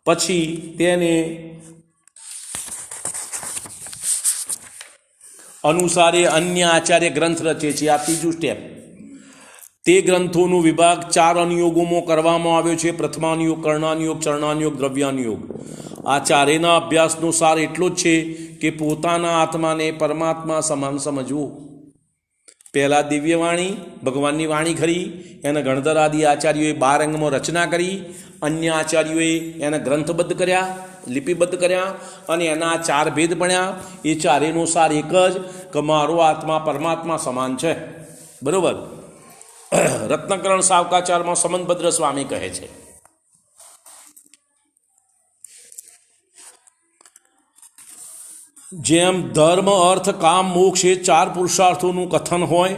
Speaker 1: પછી તેને અનુસારે અન્ય આચાર્ય ગ્રંથ રચે છે. આ ત્રીજું સ્ટેપ. તે ગ્રંથોનો વિભાગ 4 અનુયોગોમાં કરવામાં આવ્યો છે. પ્રથમાનુયોગ, કર્ણાનુયોગ, ચરણાનુયોગ, દ્રવ્યાનુયોગ. આ ચારેના અભ્યાસનો સાર એટલો જ છે કે પોતાના આત્માને પરમાત્મા સમાન સમજવું. પહેલાં દિવ્યવાણી, ભગવાનની વાણી ખરી, એને ગણધર આદિ આચાર્યોએ 12 અંગમાં રચના કરી. અન્ય આચાર્યોએ એને ગ્રંથબદ્ધ કર્યા, લિપિબદ્ધ કર્યા અને એના 4 ભેદ ભણ્યા. એ ચારેનો સાર એક જ કે મારો આત્મા પરમાત્મા સમાન છે. બરાબર? રત્નકરણ સાવકાચારમાં સમંતભદ્ર સ્વામી કહે છે, જેમ ધર્મ, અર્થ, કામ, મોક્ષ એ 4 પુરુષાર્થોનું કથન હોય,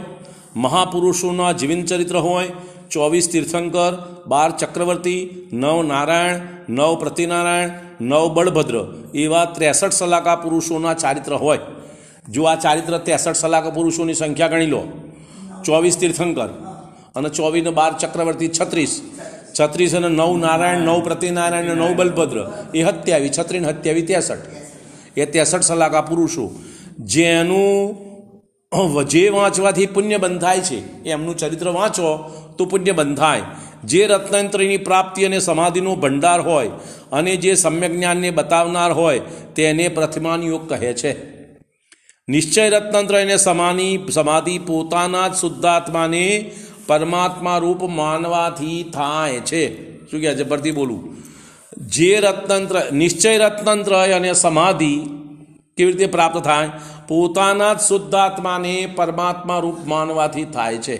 Speaker 1: મહાપુરુષોના જીવન ચરિત્ર હોય, 24 તીર્થંકર, 12 ચક્રવર્તી, 9 નારાયણ, 9 પ્રતિનારાયણ, 9 બળભદ્ર એવા 63 સલાકા પુરુષોના ચારિત્ર હોય. જો આ ચારિત્ર 63 સલાકા પુરુષોની સંખ્યા ગણી લો, 24 તીર્થંકર અને 24 ને 12 ચક્રવર્તી 36 અને 9 નારાયણ, 9 પ્રતિનારાયણ અને 9 બલભદ્ર એ 27, 36 ને 27 63. એ 63 સલાકા પુરુષો જેનું જે વાંચવાથી પુણ્ય બંધાય છે, એમનું ચરિત્ર વાંચો તો પુણ્ય બંધાય. જે રત્નાંતરીની પ્રાપ્તિ અને સમાધિનો ભંડાર હોય અને જે સમ્યક જ્ઞાનને બતાવનાર હોય તેને પ્રથમાન યોગ કહે છે. નિશ્ચય રત્નાંતર અને સમાધિ પોતાના જ શુદ્ધાત્માને પરમાત્મા રૂપ માનવાથી થાય છે. શું કહે છે? પરથી બોલું. જે રત્નંત્ર, નિશ્ચય રત્નંત્ર અને સમાધિ કેવી રીતે પ્રાપ્ત થાય? પોતાના જ શુદ્ધાત્માને પરમાત્મા રૂપ માનવાથી થાય છે.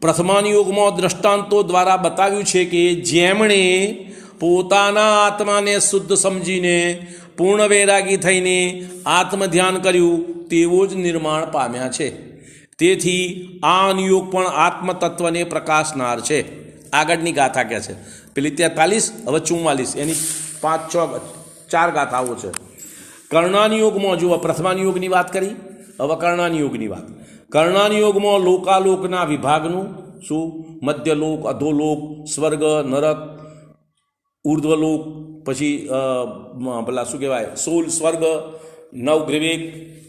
Speaker 1: પ્રથમાન યોગમાં દ્રષ્ટાંતો દ્વારા બતાવ્યું છે કે જેમણે પોતાના આત્માને શુદ્ધ સમજીને પૂર્ણ વૈરાગી થઈને આત્મધ્યાન કર્યું તેવો જ નિર્માણ પામ્યા છે. તેથી આ અનુયોગ પણ આત્મતત્વને પ્રકાશનાર છે. આગળની ગાથા કહે છે, પેલી 43, હવે 44, એની 5, 6, 4 ગાથાઓ છે. કર્ણાનુયોગમાં જુઓ, પ્રથમાનુયોગની વાત કરી, હવે કર્ણાનુયોગની વાત. કર્ણાનુયોગમાં લોકાલોકના વિભાગનું શું? મધ્યલોક, અધોલોક, સ્વર્ગ, નરક, ઉર્ધ્વલોક, પછી પેલા શું કહેવાય 16 સ્વર્ગ, 9 ગ્રીવેક,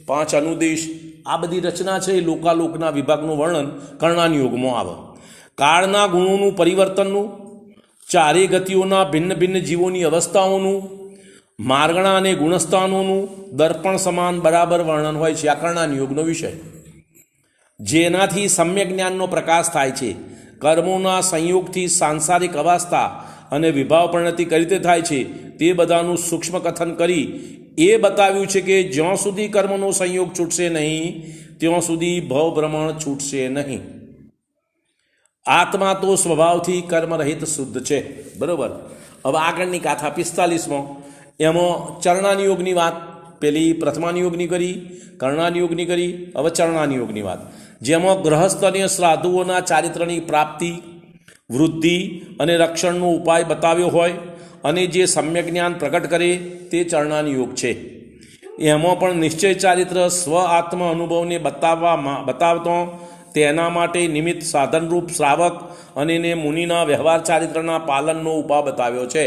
Speaker 1: 5 અનુદેશ, આ બધી રચના છે. એ લોકાલોકના વિભાગનું વર્ણન કર્ણાનુયોગમાં આવે. કાળના ગુણોનું પરિવર્તનનું, ચારે ગતિઓના ભિન્ન ભિન્ન જીવોની અવસ્થાઓનું, માર્ગણા અને ગુણસ્થાનોનું દર્પણ સમાન બરાબર વર્ણન હોય છે. આ કર્ણાની યોગનો વિષય, જેનાથી સમ્યક જ્ઞાનનો પ્રકાશ થાય છે. કર્મોના સંયોગથી સાંસારિક અવસ્થા અને વિભાવ પરિણતિ કઈ રીતે થાય છે તે બધાનું સૂક્ષ્મ કથન કરી એ બતાવ્યું છે કે જ્યાં સુધી કર્મનો સંયોગ છૂટશે નહીં ત્યાં સુધી ભવભ્રમણ છૂટશે નહીં. આત્મા તો સ્વભાવથી કર્મરહિત શુદ્ધ છે. બરાબર. હવે આગળની ગાથા 45માં એમાં ચરણાની યોગની વાત, પેલી પ્રથમાની યોગની કરી, કર્ણાની યોગની કરી, હવે ચરણાની યોગની વાત, જેમાં ગ્રહસ્થન્ય શ્રાદ્ધુઓના ચારિત્રની પ્રાપ્તિ, વૃદ્ધિ અને રક્ષણનો ઉપાય બતાવ્યો હોય અને જે સમ્યક જ્ઞાન પ્રગટ કરે તે ચરણાની યોગ છે. એમાં પણ નિશ્ચય ચારિત્ર સ્વ આત્મ અનુભવને બતાવતો તેના માટે નિમિત્ત સાધનરૂપ શ્રાવક અને મુનિના વ્યવહાર ચારિત્રના પાલનનો ઉપાય બતાવ્યો છે.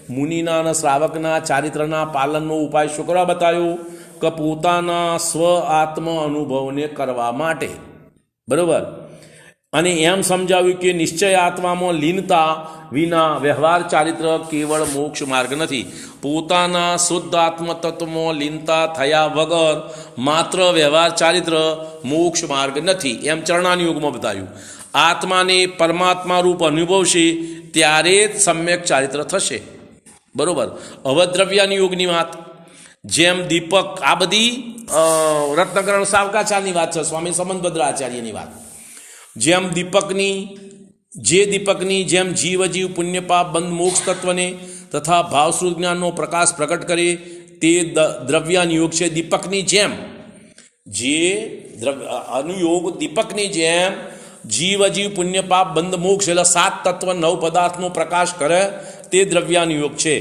Speaker 1: મુનિના અને શ્રાવકના ચારિત્રના પાલનનો ઉપાય શું કરવા બતાવ્યો? કે પોતાના સ્વ આત્મ અનુભવને કરવા માટે. બરાબર. અને એમ સમજાવ્યું કે નિશ્ચય આત્મામાં લીનતા વિના વ્યવહાર ચારિત્ર કેવળ મોક્ષ માર્ગ નથી. પોતાના શુદ્ધ આત્મ તત્વમાં લીનતા થયા વગર માત્ર વ્યવહાર ચારિત્ર મોક્ષ માર્ગ નથી, એમ ચરણાની યુગમાં બતાવ્યું. આત્માને પરમાત્મા રૂપ અનુભવશે ત્યારે જ સમ્યક ચારિત્ર થશે. બરોબર. અવદ્રવ્યાની યોગની વાત, જેમ દીપક, આ બધી રત્નકરણ સાવકાચાર્યની વાત છે, સ્વામી સમંતભદ્રાચાર્યની વાત. જેમ દીપકની જેમ જીવ પુણ્યપાપ બંધ મોક્ષ તત્વને તથા ભાવશ્રુત જ્ઞાનનો પ્રકાશ પ્રગટ કરે તે દ્રવ્યાની યોગ છે. દીપકની જેમ જે અનુયોગ દીપકની જેમ જીવ પુણ્યપાપ બંધ મોક્ષ એટલે 7 તત્વ 9 પદાર્થનો પ્રકાશ કરે તે દ્રવ્યાની યોગ છે.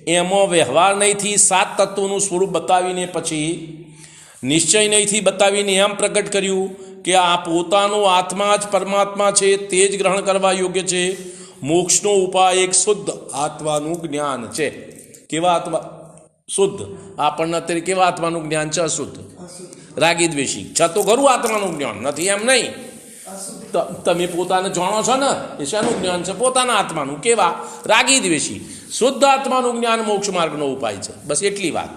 Speaker 1: એમાં વ્યવહાર નહીંથી 7 તત્વોનું સ્વરૂપ બતાવીને પછી નિશ્ચય નહીંથી બતાવીને એમ પ્રગટ કર્યું કે આ પોતાનો આત્મા જ પરમાત્મા છે, તે જ ગ્રહણ કરવા યોગ્ય છે. મોક્ષનો ઉપાય એક શુદ્ધ આત્માનું જ્ઞાન છે. કેવા આત્મા? શુદ્ધ. આપણને અત્યારે કેવા આત્માનું જ્ઞાન છે? અશુદ્ધ, રાગી દ્વેષી. છ તો ખરું આત્માનું જ્ઞાન નથી એમ નહીં. તમે પોતાને જાણો છો ને, એ શાનું જ્ઞાન છે? પોતાના આત્માનું. કેવા? રાગી દ્વેષી. શુદ્ધ આત્માનું જ્ઞાન મોક્ષ માર્ગનો ઉપાય છે. બસ એટલી વાત.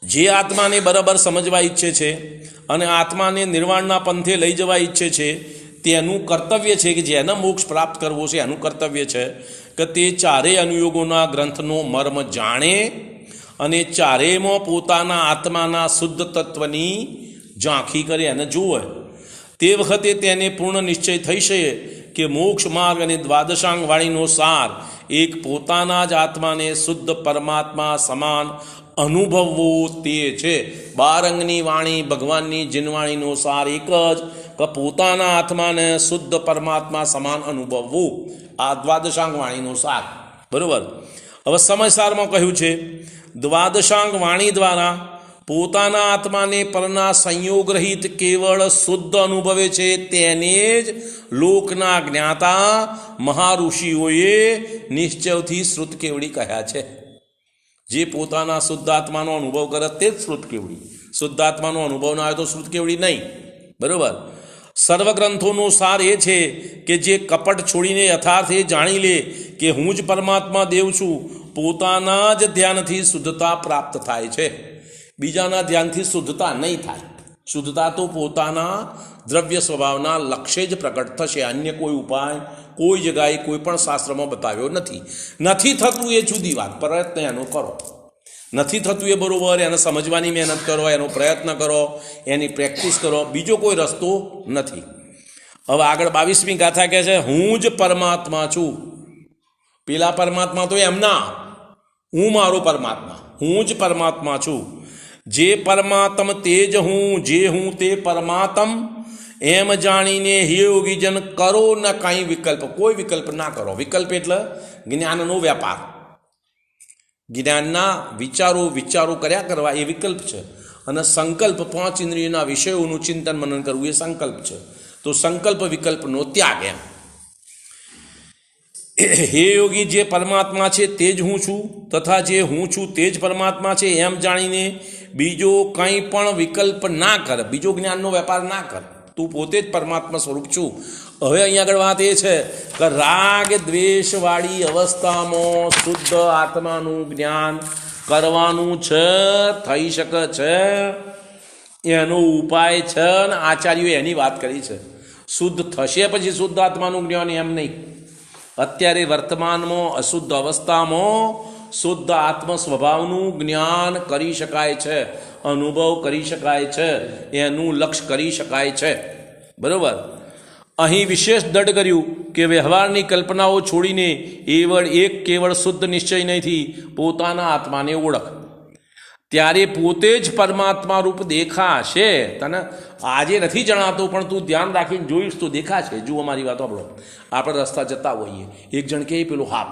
Speaker 1: જે આત્માને બરાબર સમજવા ઈચ્છે છે અને આત્માને નિર્વાણના પંથે લઈ જવા ઈચ્છે છે તેનું કર્તવ્ય છે કે જેને મોક્ષ પ્રાપ્ત કરવો છે એનું કર્તવ્ય છે કે તે ચારેય અનુયોગોના ગ્રંથનો મર્મ જાણે અને ચારેયમાં પોતાના આત્માના શુદ્ધ તત્વની ઝાંખી કરે અને જુએ. તે વખતે તેને પૂર્ણ નિશ્ચય થઈ છે કે મોક્ષ માર્ગ અને દ્વાદશાંગ વાણીનો સાર એક પોતાના જ આત્માને શુદ્ધ પરમાત્મા સમાન અનુભવવો તે છે. 12 અંગની વાણી ભગવાનની જીનવાણીનો સાર એક જ, કે પોતાના આત્માને શુદ્ધ પરમાત્મા સમાન અનુભવવું. આ દ્વાદશાંગ વાણીનો સાર. બરોબર. હવે સમયસારમાં કહ્યું છે દ્વાદશાંગ વાણી દ્વારા પોતાના આત્માને પરના સંયોગ રહિત કેવળ શુદ્ધ અનુભવે છે તેને જ લોકના જ્ઞાતા મહાઋષિઓએ નિશ્ચયથી શ્રુત કેવડી કહ્યા છે. જે પોતાના શુદ્ધ આત્માનો અનુભવ કરે તે જ શ્રુત કેવડી. શુદ્ધ આત્માનો અનુભવ ના હોય તો શ્રુત કેવડી નહીં. બરોબર. સર્વગ્રંથોનો સાર એ છે કે જે કપટ છોડીને યથાર્થ એ જાણી લે કે હું જ પરમાત્મા દેવ છું. પોતાના જ ધ્યાનથી શુદ્ધતા પ્રાપ્ત થાય છે, બીજાના ધ્યાનથી શુદ્ધતા નહીં થાય. શુદ્ધતા તો પોતાના દ્રવ્ય સ્વભાવના લક્ષ્ય જ પ્રગટ થશે. અન્ય કોઈ ઉપાય કોઈ જગ્યાએ કોઈ પણ શાસ્ત્રમાં બતાવ્યો નથી. નથી થતું એ જુદી વાત, પ્રયત્ન એનો કરો. નથી થતું એ બરાબર, એને સમજવાની મહેનત કરો, એનો પ્રયત્ન કરો, એની પ્રેક્ટિસ કરો, બીજો કોઈ રસ્તો નથી. હવે આગળ 22મી ગાથા કહે છે હું જ પરમાત્મા છું. પેલા પરમાત્મા તો એમના, હું મારો પરમાત્મા, હું જ પરમાત્મા છું. જે પરમાત્મ તે જ હું, જે હું તે પરમાત્મ એમ જાણીને હે યોગીજન કરો ન કાંઈ વિકલ્પ. કોઈ વિકલ્પ ના કરો. વિકલ્પ એટલે જ્ઞાનનો વ્યાપાર. જ્ઞાનના વિચારો કર્યા કરવા એ વિકલ્પ છે. અને સંકલ્પ 5 ઇન્દ્રિયોના વિષયોનું ચિંતન મનન કરવું એ સંકલ્પ છે. તો સંકલ્પ વિકલ્પનો ત્યાગ. એમ હે યોગી જે પરમાત્મા છે તે જ હું છું તથા જે હું છું તે જ પરમાત્મા છે એમ જાણીને બીજો કંઈ પણ વિકલ્પ ના કર, બીજો જ્ઞાનનો વેપાર ના કર. તું પોતે જ પરમાત્મા સ્વરૂપ છું. હવે અહીંયા આગળ વાત એ છે કે રાગ દ્વેષવાળી અવસ્થામાં શુદ્ધ આત્માનું જ્ઞાન કરવાનું છે, થઈ શકે છે, એનો ઉપાય છે ને આચાર્યોએ એની વાત કરી છે. શુદ્ધ થશે પછી શુદ્ધ આત્માનું જ્ઞાન એમ નહીં. અત્યારે વર્તમાનમાં અશુદ્ધ અવસ્થામાં શુદ્ધ આત્મ સ્વભાવનું જ્ઞાન કરી શકાય છે, અનુભવ કરી શકાય છે, એનું લક્ષ્ય કરી શકાય છે. બરાબર. અહીં વિશેષ દઢ કર્યું કે વ્યવહારની કલ્પનાઓ છોડીને કેવળ શુદ્ધ નિશ્ચયથી પોતાના આત્માને ઓળખ, ત્યારે પોતે જ પરમાત્મા રૂપ દેખાશે. તને આજે નથી જણાતું પણ તું ધ્યાન રાખીને જોઈશ તો દેખાશે. જુઓ મારી વાત આપણો, આપણે રસ્તા જતા હોઈએ, એક જણ કહે પેલું હાપ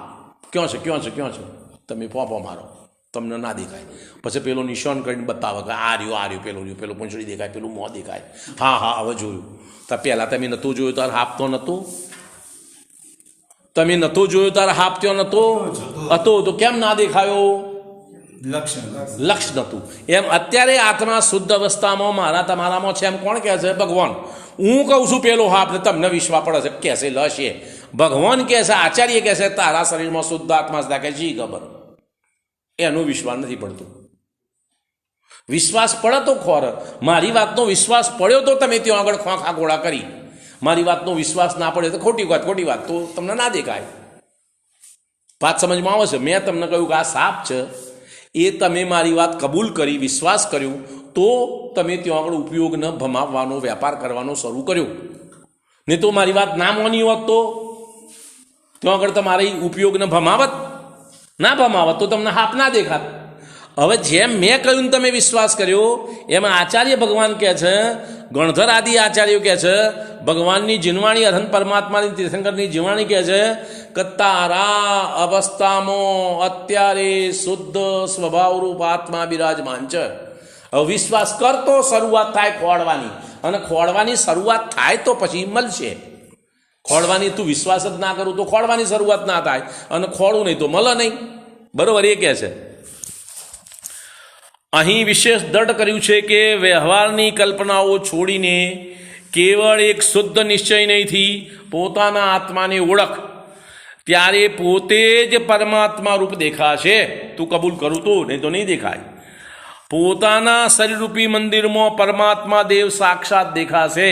Speaker 1: ક્યાં છે ક્યાં છે ક્યાં છે, તમે પોપો મારો, તમને ના દેખાય. પછી પેલો નિશાન કરીને બતાવે કે આ રહ્યું પેલું પૂંછડી દેખાય, પેલું મોં દેખાય. હા હા હવે જોયું. તો પહેલાં તમે નહોતું જોયું તારે હાપ તો નહોતું, તમે નહોતું જોયું તારે હાપ ત્યાં નહોતો હતો તો કેમ ના દેખાયો? લક્ષ નહોતું. એમ અત્યારે આત્મા શુદ્ધ અવસ્થામાં મારા તમારામાં છે એમ કોણ કહે છે? ભગવાન. હું કહું છું પેલો હાપ ને તમને વિશ્વાસ પડે છે કહેશે લશ એ ભગવાન કહે છે, આચાર્ય કહે છે તારા શરીરમાં શુદ્ધ આત્મા દાખે જી ખબર, એનો વિશ્વાસ નથી પડતો. વિશ્વાસ પડે તો ખોર, મારી વાતનો વિશ્વાસ પડ્યો તો તમે ત્યાં આગળ ખોખા ગોળા કરી, મારી વાતનો વિશ્વાસ ના પડે તો ખોટી વાત તો તમને ના દેખાય. વાત સમજમાં આવે છે? મેં તમને કહ્યું કે આ સાપ છે, એ તમે મારી વાત કબૂલ કરી, વિશ્વાસ કર્યો, તો તમે ત્યાં આગળ ઉપયોગને ભમાવવાનો, વેપાર કરવાનો શરૂ કર્યો. નહીં તો મારી વાત ના માની હોત તો ત્યાં આગળ તમારી ઉપયોગને ભમાવત, ના ભમાવત તો તમને હાપ ના દેખાત. હવે જેમ મેં કહ્યું તમે વિશ્વાસ કર્યો, એમાં આચાર્ય ભગવાન કહે છે, ગણધર આદિ આચાર્યો કહે છે, ભગવાનની જીનવાણી અરહંત પરમાત્માની તીર્થંકરની જીવવાણી કહે છે કે તારા અવસ્થામાં અત્યારે શુદ્ધ સ્વભાવરૂપ આત્મા બિરાજમાન છે. હવે વિશ્વાસ કરતો શરૂઆત થાય ખોળવાની, અને ખોળવાની શરૂઆત થાય તો પછી મળશે. ખોળવાની તું વિશ્વાસ જ ના કરું તો ખોળવાની શરૂઆત ના થાય, અને ખોળું નહીં તો મળે નહીં. બરોબર. એ કહે છે અહીં વિશેષ દઢ કર્યું છે કે વ્યવહારની કલ્પનાઓ છોડીને કેવળ એક શુદ્ધ નિશ્ચયથી પોતાના આત્માને ઓળખ, ત્યારે પોતે જ પરમાત્મા રૂપ દેખાશે. તું કબૂલ કરું તો, નહીં તો નહીં દેખાય. પોતાના શરીરરૂપી મંદિરમાં પરમાત્મા દેવ સાક્ષાત દેખાશે.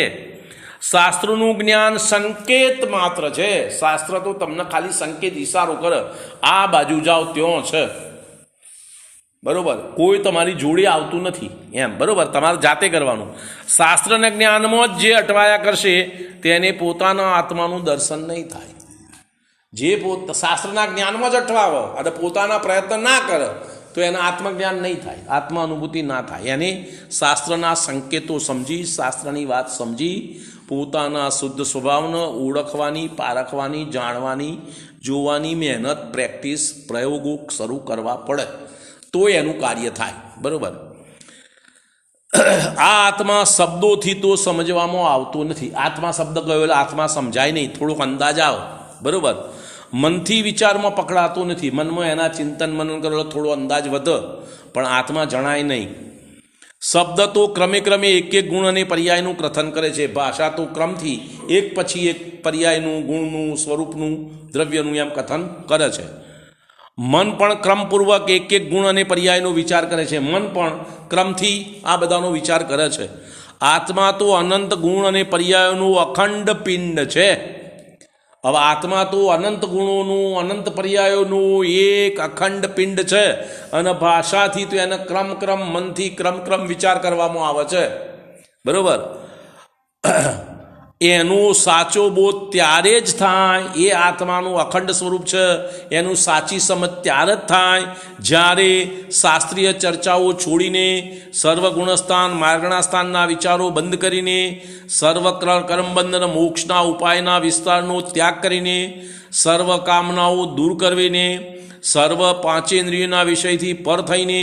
Speaker 1: શાસ્ત્રનું જ્ઞાન સંકેત માત્ર છે. શાસ્ત્ર તો તમને ખાલી સંકેત ઇશારો કરે, આ બાજુ જાઓ ત્યાં છે. બરોબર. કોઈ તમારી જોડે આવતું નથી એમ. બરોબર. તમારે જાતે કરવાનું. શાસ્ત્રના જ્ઞાનમાં જ જે અટવાયા કરશે તેને પોતાના આત્માનું દર્શન નહીં થાય. જે શાસ્ત્રના જ્ઞાનમાં જ અટવાવે અને પોતાના પ્રયત્ન ના કરે તો એના આત્મજ્ઞાન નહીં થાય, આત્મા અનુભૂતિ ના થાય. એને શાસ્ત્રના સંકેતો સમજી, શાસ્ત્રની વાત સમજી, પોતાના શુદ્ધ સ્વભાવને ઓળખવાની, પારખવાની, જાણવાની, જોવાની મહેનત, પ્રેક્ટિસ, પ્રયોગો શરૂ કરવા પડે તો એનું કાર્ય થાય. બરાબર. આ આત્મા શબ્દોથી તો સમજવામાં આવતો નથી. આત્મા શબ્દ કયો એટલે આત્મા સમજાય નહીં, થોડોક અંદાજ આવે. બરાબર. મનથી વિચારમાં પકડાતો નથી. મનમાં એના ચિંતન મનન કરો થોડો અંદાજ વધે, પણ આત્મા જણાય નહીં. શબ્દ તો ક્રમે એક ગુણ અને પર્યાયનું કથન કરે છે. ભાષા તો ક્રમથી એક પછી એક પર્યાયનું, ગુણનું, સ્વરૂપનું, દ્રવ્યનું એમ કથન કરે છે. મન પણ ક્રમપૂર્વક એક ગુણ અને પર્યાયનો વિચાર કરે છે. મન પણ ક્રમથી આ બધાનો વિચાર કરે છે. આત્મા તો અનંત ગુણ અને પર્યાયોનું અખંડ પિંડ છે. હવે આત્મા તો અનંત ગુણોનું, અનંત પર્યાયોનું એક અખંડ પિંડ છે, અને ભાષાથી તો એને ક્રમ મનથી ક્રમ વિચાર કરવામાં આવે છે. બરોબર. એનો સાચો બોધ ત્યારે જ થાય, એ આત્માનું અખંડ સ્વરૂપ છે એનું સાચી સમજ ત્યારે જ થાય જ્યારે શાસ્ત્રીય ચર્ચાઓ છોડીને, સર્વ ગુણસ્થાન માર્ગણા સ્થાનના વિચારો બંધ કરીને, સર્વ કર્મબંધન મોક્ષના ઉપાયના વિસ્તારનો ત્યાગ કરીને, સર્વ કામનાઓ દૂર કરવીને, સર્વ પાંચેન્દ્રિયોના વિષયથી પર થઈને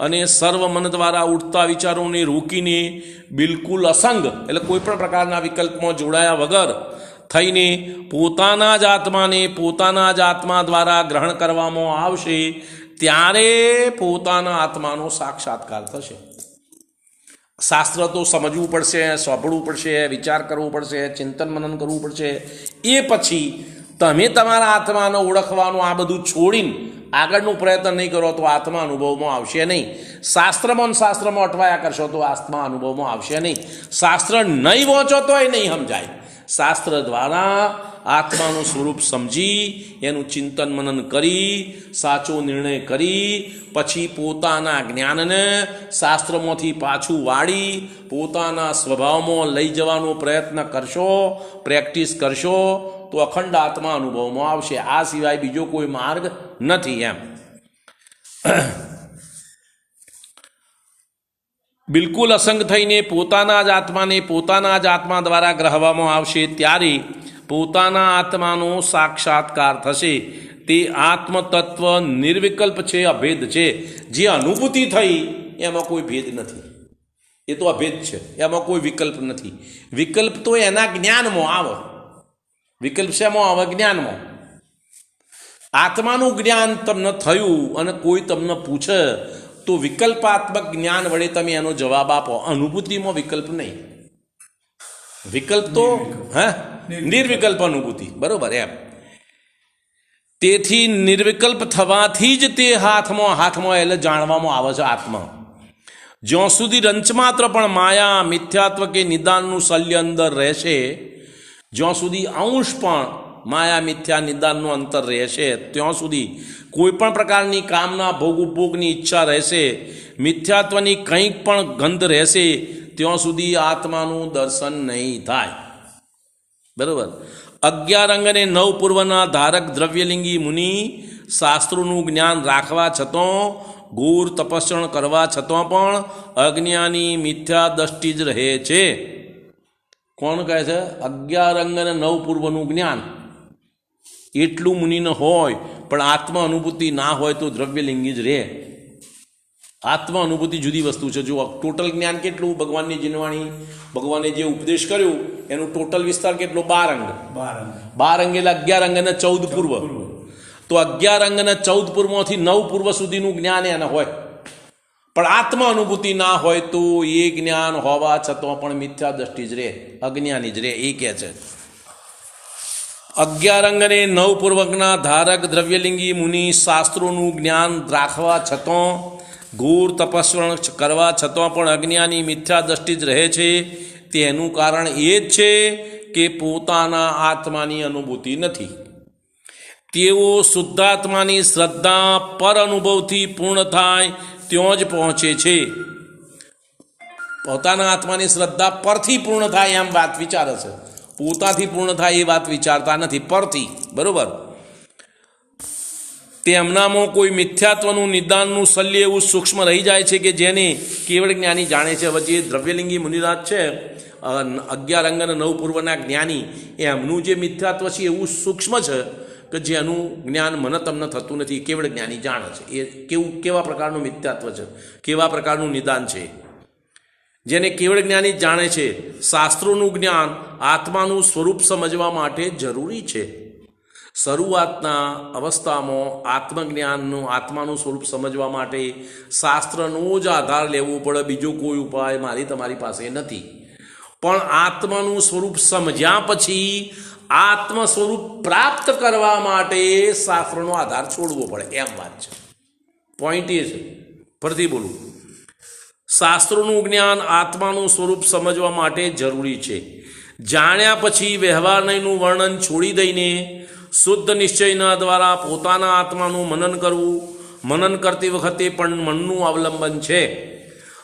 Speaker 1: અને સર્વ મન દ્વારા ઉઠતા વિચારોને રોકીને બિલકુલ અસંગ એટલે કોઈ પણ પ્રકારના વિકલ્પમાં જોડાયા વગર થઈને પોતાના જ આત્માને પોતાના જ આત્મા દ્વારા ગ્રહણ કરવામાં આવશે, ત્યારે પોતાના આત્માનો સાક્ષાત્કાર થશે. શાસ્ત્ર તો સમજવું પડશે, સાંભળવું પડશે, વિચાર કરવો પડશે, ચિંતન મનન કરવું પડશે. એ પછી તમે તમારા આત્માને ઓળખવાનું આ બધું છોડીને આગળનું પ્રયત્ન નહીં કરો તો આત્મા અનુભવમાં આવશે નહીં. શાસ્ત્રમાં અટવાયા કરશો તો આત્મા અનુભવમાં આવશે નહીં. શાસ્ત્ર નહીં વાંચો તોય નહીં સમજાય. શાસ્ત્ર દ્વારા આત્માનું સ્વરૂપ સમજી એનું ચિંતન મનન કરી સાચો નિર્ણય કરી પછી પોતાના જ્ઞાનને શાસ્ત્રમાંથી પાછું વાળી પોતાના સ્વભાવમાં લઈ જવાનો પ્રયત્ન કરશો, પ્રેક્ટિસ કરશો તો અખંડ આત્મા અનુભવમાં આવશે. આ સિવાય બીજો કોઈ માર્ગ નથી. એમ બિલકુલ અસંગ થઈને પોતાના જ આત્મા દ્વારા ગ્રહવામાં આવશે ત્યારે પોતાના આત્માનો સાક્ષાત્કાર થશે. તે આત્મતત્વ નિર્વિકલ્પ છે, અભેદ છે. જે અનુભૂતિ થઈ એમાં કોઈ ભેદ નથી, એ તો અભેદ છે, એમાં કોઈ વિકલ્પ નથી. વિકલ્પ તો એના જ્ઞાનમાં આવે. વિકલ્પ શેમાં આવે? જ્ઞાનમાં. આત્માનું જ્ઞાન તમને થયું અને કોઈ તમને પૂછે તો વિકલ્પાત્મક જ્ઞાન વડે તમે એનો જવાબ આપો. અનુભૂતિમાં વિકલ્પ નહીં. વિકલ્પ તો નિર્વિકલ્પ અનુભૂતિ, બરોબર. એમ તેથી નિર્વિકલ્પ થવાથી જ તે હાથમાં એટલે જાણવામાં આવે છે આત્મા. જ્યાં સુધી રંચમાત્ર પણ માયા મિથ્યાત્વ કે નિદાનનું શલ્ય અંદર રહેશે, જ્યાં સુધી અંશ પણ માયા મિથ્યા નિદાનનું અંતર રહેશે, ત્યાં સુધી કોઈ પણ પ્રકારની કામના ભોગ ઉપભોગની ઈચ્છા રહેશે, મિથ્યાત્વની કંઈક પણ ગંધ રહેશે, ત્યાં સુધી આત્માનું દર્શન નહીં થાય. બરાબર. 11 અંગ અને 9 પૂર્વના ધારક દ્રવ્યલિંગી મુનિ શાસ્ત્રોનું જ્ઞાન રાખવા છતાં, ઘોર તપસ્યા કરવા છતાં પણ અજ્ઞાની મિથ્યા દ્રષ્ટિ જ રહે છે. કોણ કહે છે? 11 અંગ અને 9 પૂર્વનું જ્ઞાન એટલું મુનિને હોય પણ આત્મ અનુભૂતિ ના હોય તો દ્રવ્યલિંગી જ રહે. આત્મ અનુભૂતિ જુદી વસ્તુ છે. જો ટોટલ જ્ઞાન કેટલું? ભગવાનની જીનવાણી, ભગવાને જે ઉપદેશ કર્યો એનું ટોટલ વિસ્તાર કેટલો? 12 અંગ. 12 અંગ એટલે 11 અંગ અને 14 પૂર્વ. તો 11 અંગ અને 14 પૂર્વમાંથી 9 પૂર્વ સુધીનું જ્ઞાન એને હોય પણ આત્મ અનુભૂતિ ના હોય તો એ જ્ઞાન હોવા છતાં પણ મિથ્યા દ્રષ્ટિ જ રહે, અજ્ઞાની જ રહે. એ કહે છે 11 અંગ અને 9 પૂર્વકના ધારક દ્રવ્યલિંગી મુનિ શાસ્ત્રોનું જ્ઞાન રાખવા છતાં, ઘોર તપસ્યા કરવા છતાં પણ અજ્ઞાની મિથ્યા દ્રષ્ટિ જ રહે છે. તેનું કારણ એ જ છે કે પોતાના આત્માની અનુભૂતિ નથી. તેઓ શુદ્ધાત્માની શ્રદ્ધા પર અનુભવથી પૂર્ણ થાય ત્યાં જ પહોંચે છે. પોતાના આત્માની શ્રદ્ધા પરથી પૂર્ણ થાય એમ વાત વિચારે છે. પોતાથી પૂર્ણ થાય એ વાત વિચારતા નથી, પરથી. બરોબર. તેમનામાં કોઈ મિથ્યાત્વનું નિદાનનું શલ્ય એવું સૂક્ષ્મ રહી જાય છે કે જેને કેવળ જ્ઞાની જાણે છે. હવે જે દ્રવ્યલિંગી મુનિરાજ છે, 11 અંગ અને 9 પૂર્વના જ્ઞાની, એમનું જે મિથ્યાત્વ છે એવું સૂક્ષ્મ છે કે જેનું જ્ઞાન મને તમને થતું નથી. કેવળ જ્ઞાની જાણે છે એ કેવા પ્રકારનું મિથ્યાત્વ છે, કેવા પ્રકારનું નિદાન છે, જેને કેવળ જ્ઞાની જાણે છે. શાસ્ત્રોનું જ્ઞાન આત્માનું સ્વરૂપ સમજવા માટે જરૂરી છે. શરૂઆતના અવસ્થામાં આત્મજ્ઞાનનું આત્માનું સ્વરૂપ સમજવા માટે શાસ્ત્રનો જ આધાર લેવો પડે. બીજો કોઈ ઉપાય મારી તમારી પાસે નથી. પણ આત્માનું સ્વરૂપ સમજ્યા પછી આત્મ સ્વરૂપ પ્રાપ્ત કરવા માટે શાસ્ત્રનો આધાર છોડવો પડે, એમ વાત છે. પોઈન્ટ એ છે. ફરીથી બોલું, શાસ્ત્રોનું જ્ઞાન આત્માનું સ્વરૂપ સમજવા માટે જરૂરી છે. જાણ્યા પછી વ્યવહારનું વર્ણન છોડી દઈને શુદ્ધ નિશ્ચયના દ્વારા પોતાના આત્માનું મનન કરવું. મનન કરતી વખતે પણ મનનું અવલંબન છે.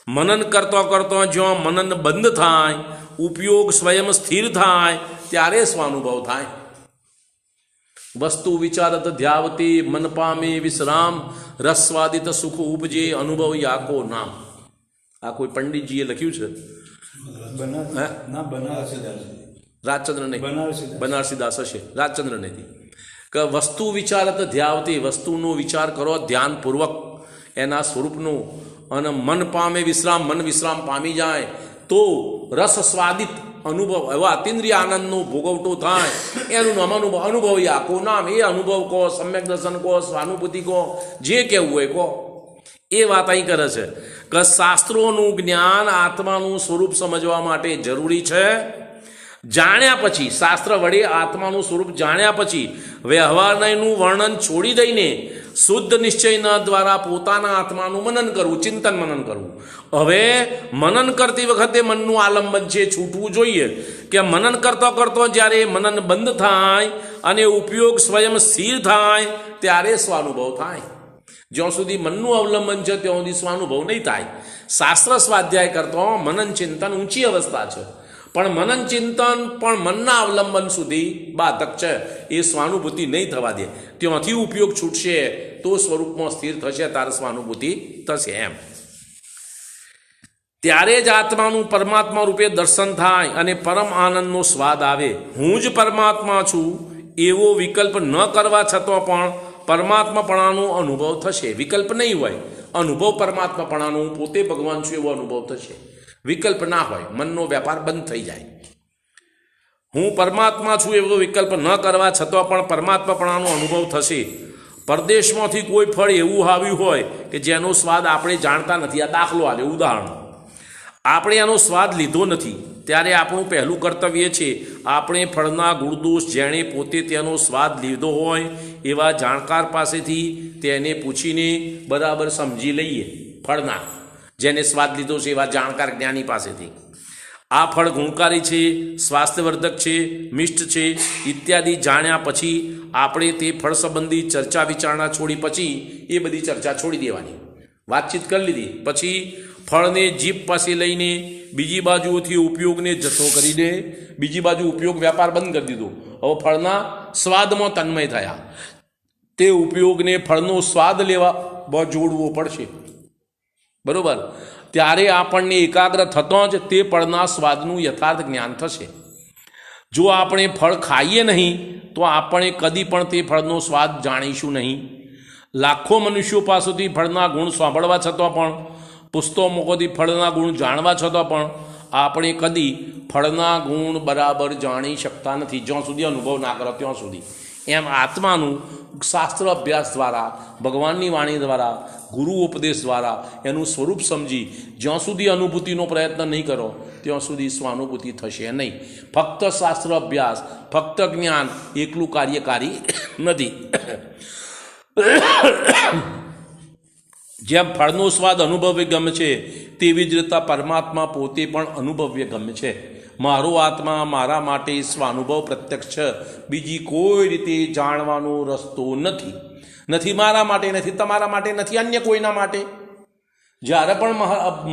Speaker 1: મનન કરતો જ્યાં મનન બંધ થાય, ઉપયોગ સ્વયં સ્થિર થાય, ત્યારે સ્વાનુભવ થાય. વસ્તુ વિચારત ધ્યાવતી મન પામે વિશ્રામ, રસવાદિત સુખ ઉપજે અનુભવ યાકો નામ. આ કોઈ પંડિતજીએ લખ્યું છે? રાજચંદ્ર નહીં, બનારસીદાસ હશે, રાજચંદ્ર નથી. કે વસ્તુ વિચારત ધ્યાવતી, વસ્તુનો વિચાર કરો ધ્યાનપૂર્વક એના સ્વરૂપનો, અને મન પામે વિશ્રામ, મન વિશ્રામ પામી જાય તો રસ સ્વાદિત અનુભવ, એવા અતિન્દ્રિય આનંદનો ભોગવટો થાય, એનું નામ અનુભવ આખું નામ. એ અનુભવ કહો, સમ્યક દર્શન કહો, સ્વાનુભૂતિ કહો, જે કહેવું હોય કહો. એ વાત અહીં કરે છે કે શાસ્ત્રોનું જ્ઞાન આત્માનું સ્વરૂપ સમજવા માટે જરૂરી છે. જાણ્યા પછી શાસ્ત્ર વડે આત્માનું સ્વરૂપ જાણ્યા પછી વ્યવહારનું વર્ણન છોડી દઈને શુદ્ધ નિશ્ચયના દ્વારા પોતાના આત્માનું મનન કરવું, ચિંતન મનન કરવું. હવે મનન કરતી વખતે મનનું આલંબન છે છૂટવું જોઈએ કે મનન કરતો કરતો જ્યારે મનન બંધ થાય અને ઉપયોગ સ્વયં સ્થિર થાય ત્યારે સ્વાનુભવ થાય. જ્યાં સુધી મનનું અવલંબન છે ત્યાં સુધી સ્વાનુભવ નહીં થાય. શાસ્ત્ર સ્વાધ્યાય કરતો મનન ચિંતન ઊંચી અવસ્થા છે, પણ મનન ચિંતન પણ મનના અવલંબન સુધી બાધક છે. એ સ્વાનુભૂતિ નહીં થવા દે. ત્યાંથી ઉપયોગ છૂટશે તો સ્વરૂપમાં સ્થિર થશે, તારે સ્વાનુભૂતિ થશે. એમ ત્યારે જ આત્માનું પરમાત્મા રૂપે દર્શન થાય અને પરમ આનંદનો સ્વાદ આવે. હું જ પરમાત્મા છું એવો વિકલ્પ ન કરવા છતાં પણ પરમાત્માપણાનો અનુભવ થશે. વિકલ્પ નહીં હોય, અનુભવ પરમાત્માપણાનો, હું પોતે ભગવાન છું એવો અનુભવ થશે. વિકલ્પ ના હોય, મનનો વ્યાપાર બંધ થઈ જાય. હું પરમાત્મા છું એવો વિકલ્પ ન કરવા છતાં પણ પરમાત્માપણાનો અનુભવ થશે. પરદેશમાંથી કોઈ ફળ એવું આવ્યું હોય કે જેનો સ્વાદ આપણે જાણતા નથી. આ દાખલો આલે, ઉદાહરણ. આપણે એનો સ્વાદ લીધો નથી ત્યારે આપણું પહેલું કર્તવ્ય છે આપણે ફળના ગુણદોષ જેણે પોતે તેનો સ્વાદ લીધો હોય એવા જાણકાર પાસેથી તેને પૂછીને બરાબર સમજી લઈએ. ફળના જેને સ્વાદ લીધો છે એવા જાણકાર જ્ઞાની પાસેથી આ ફળ ગુણકારી છે, સ્વાસ્થ્યવર્ધક છે, મિષ્ટ છે ઇત્યાદિ જાણ્યા પછી આપણે તે ફળ સંબંધી ચર્ચા વિચારણા છોડી પછી એ બધી ચર્ચા છોડી દેવાની. વાતચીત કરી લીધી પછી ફળને જીભ પાસે લઈને બીજી બાજુથી ઉપયોગને જથ્થો કરીને બીજી બાજુ ઉપયોગ વ્યાપાર બંધ કરી દીધો. હવે ફળના સ્વાદમાં તન્મય થયા. તે ઉપયોગને ફળનો સ્વાદ લેવા જોડવો પડશે. બરોબર? ત્યારે આપણને એકાગ્ર થતો જ તે ફળના સ્વાદનું યથાર્થ જ્ઞાન થશે. જો આપણે ફળ ખાઈએ નહીં તો આપણે કદી પણ તે ફળનો સ્વાદ જાણીશું નહીં. લાખો મનુષ્યો પાસેથી ફળના ગુણ સાંભળવા છતાં પણ, પુસ્તકોમાંથી ફળના ગુણ જાણવા છતાં પણ આપણે કદી ફળના ગુણ બરાબર જાણી શકતા નથી, જ્યાં સુધી અનુભવ ના કરો ત્યાં સુધી. એમ આત્માનું શાસ્ત્ર અભ્યાસ દ્વારા, ભગવાનની વાણી દ્વારા, ગુરુ ઉપદેશ દ્વારા એનું સ્વરૂપ સમજી જ્યાં સુધી અનુભૂતિનો પ્રયત્ન નહીં કરો ત્યાં સુધી સ્વાનુભૂતિ થશે નહીં. ફક્ત શાસ્ત્ર અભ્યાસ, ફક્ત જ્ઞાન એકલું કાર્યકારી નથી. જેમ ફળનો સ્વાદ અનુભવ્ય ગમે છે તેવી જ રીતે પરમાત્મા પોતે પણ અનુભવ્ય ગમે છે. મારો આત્મા મારા માટે સ્વાનુભવ પ્રત્યક્ષ છે, બીજી કોઈ રીતે જાણવાનો રસ્તો નથી. નથી મારા માટે, નથી તમારા માટે, નથી અન્ય કોઈના માટે. જ્યારે પણ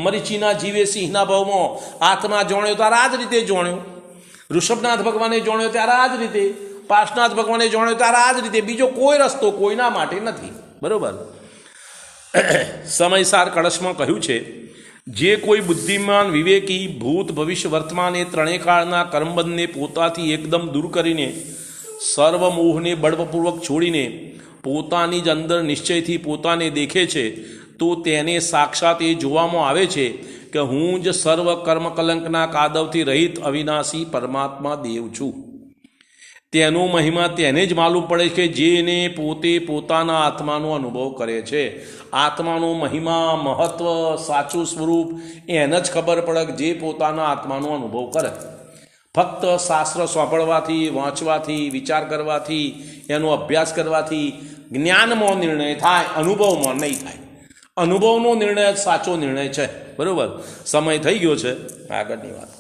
Speaker 1: મરીચીના જીવે સિંહના ભાવમાં આત્મા જાણ્યો ત્યારે આ જ રીતે જાણ્યો. ઋષભનાથ ભગવાને જાણ્યો ત્યારે આ જ રીતે, પાર્શનાથ ભગવાને જાણ્યો ત્યારે આ જ રીતે. બીજો કોઈ રસ્તો કોઈના માટે નથી. બરોબર? સમયસાર કળશમાં કહ્યું છે, જે કોઈ બુદ્ધિમાન વિવેકી ભૂત ભવિષ્ય વર્તમાન એ ત્રણેય કાળના કર્મબંધને પોતાથી એકદમ દૂર કરીને સર્વ મોહને બળપૂર્વક છોડીને પોતાની જ અંદર નિશ્ચયથી પોતાને દેખે છે તો તેને સાક્ષાત એ જોવામાં આવે છે કે હું જ સર્વ કર્મ કલંકના કાદવથી રહિત અવિનાશી પરમાત્મા દેવ છું. તેનો મહિમા તેને જ માલુમ પડે છે જેને પોતે પોતાના આત્માનો અનુભવ કરે છે. આત્માનો મહિમા, મહત્વ, સાચું સ્વરૂપ એને જ ખબર પડે જે પોતાના આત્માનો અનુભવ કરે. ફક્ત શાસ્ત્ર સાંભળવાથી, વાંચવાથી, વિચાર કરવાથી, એનો અભ્યાસ કરવાથી જ્ઞાનમાં નિર્ણય થાય, અનુભવમાં નહીં થાય. અનુભવનો નિર્ણય જ સાચો નિર્ણય છે. બરાબર? સમય થઈ ગયો છે, આગળની વાત.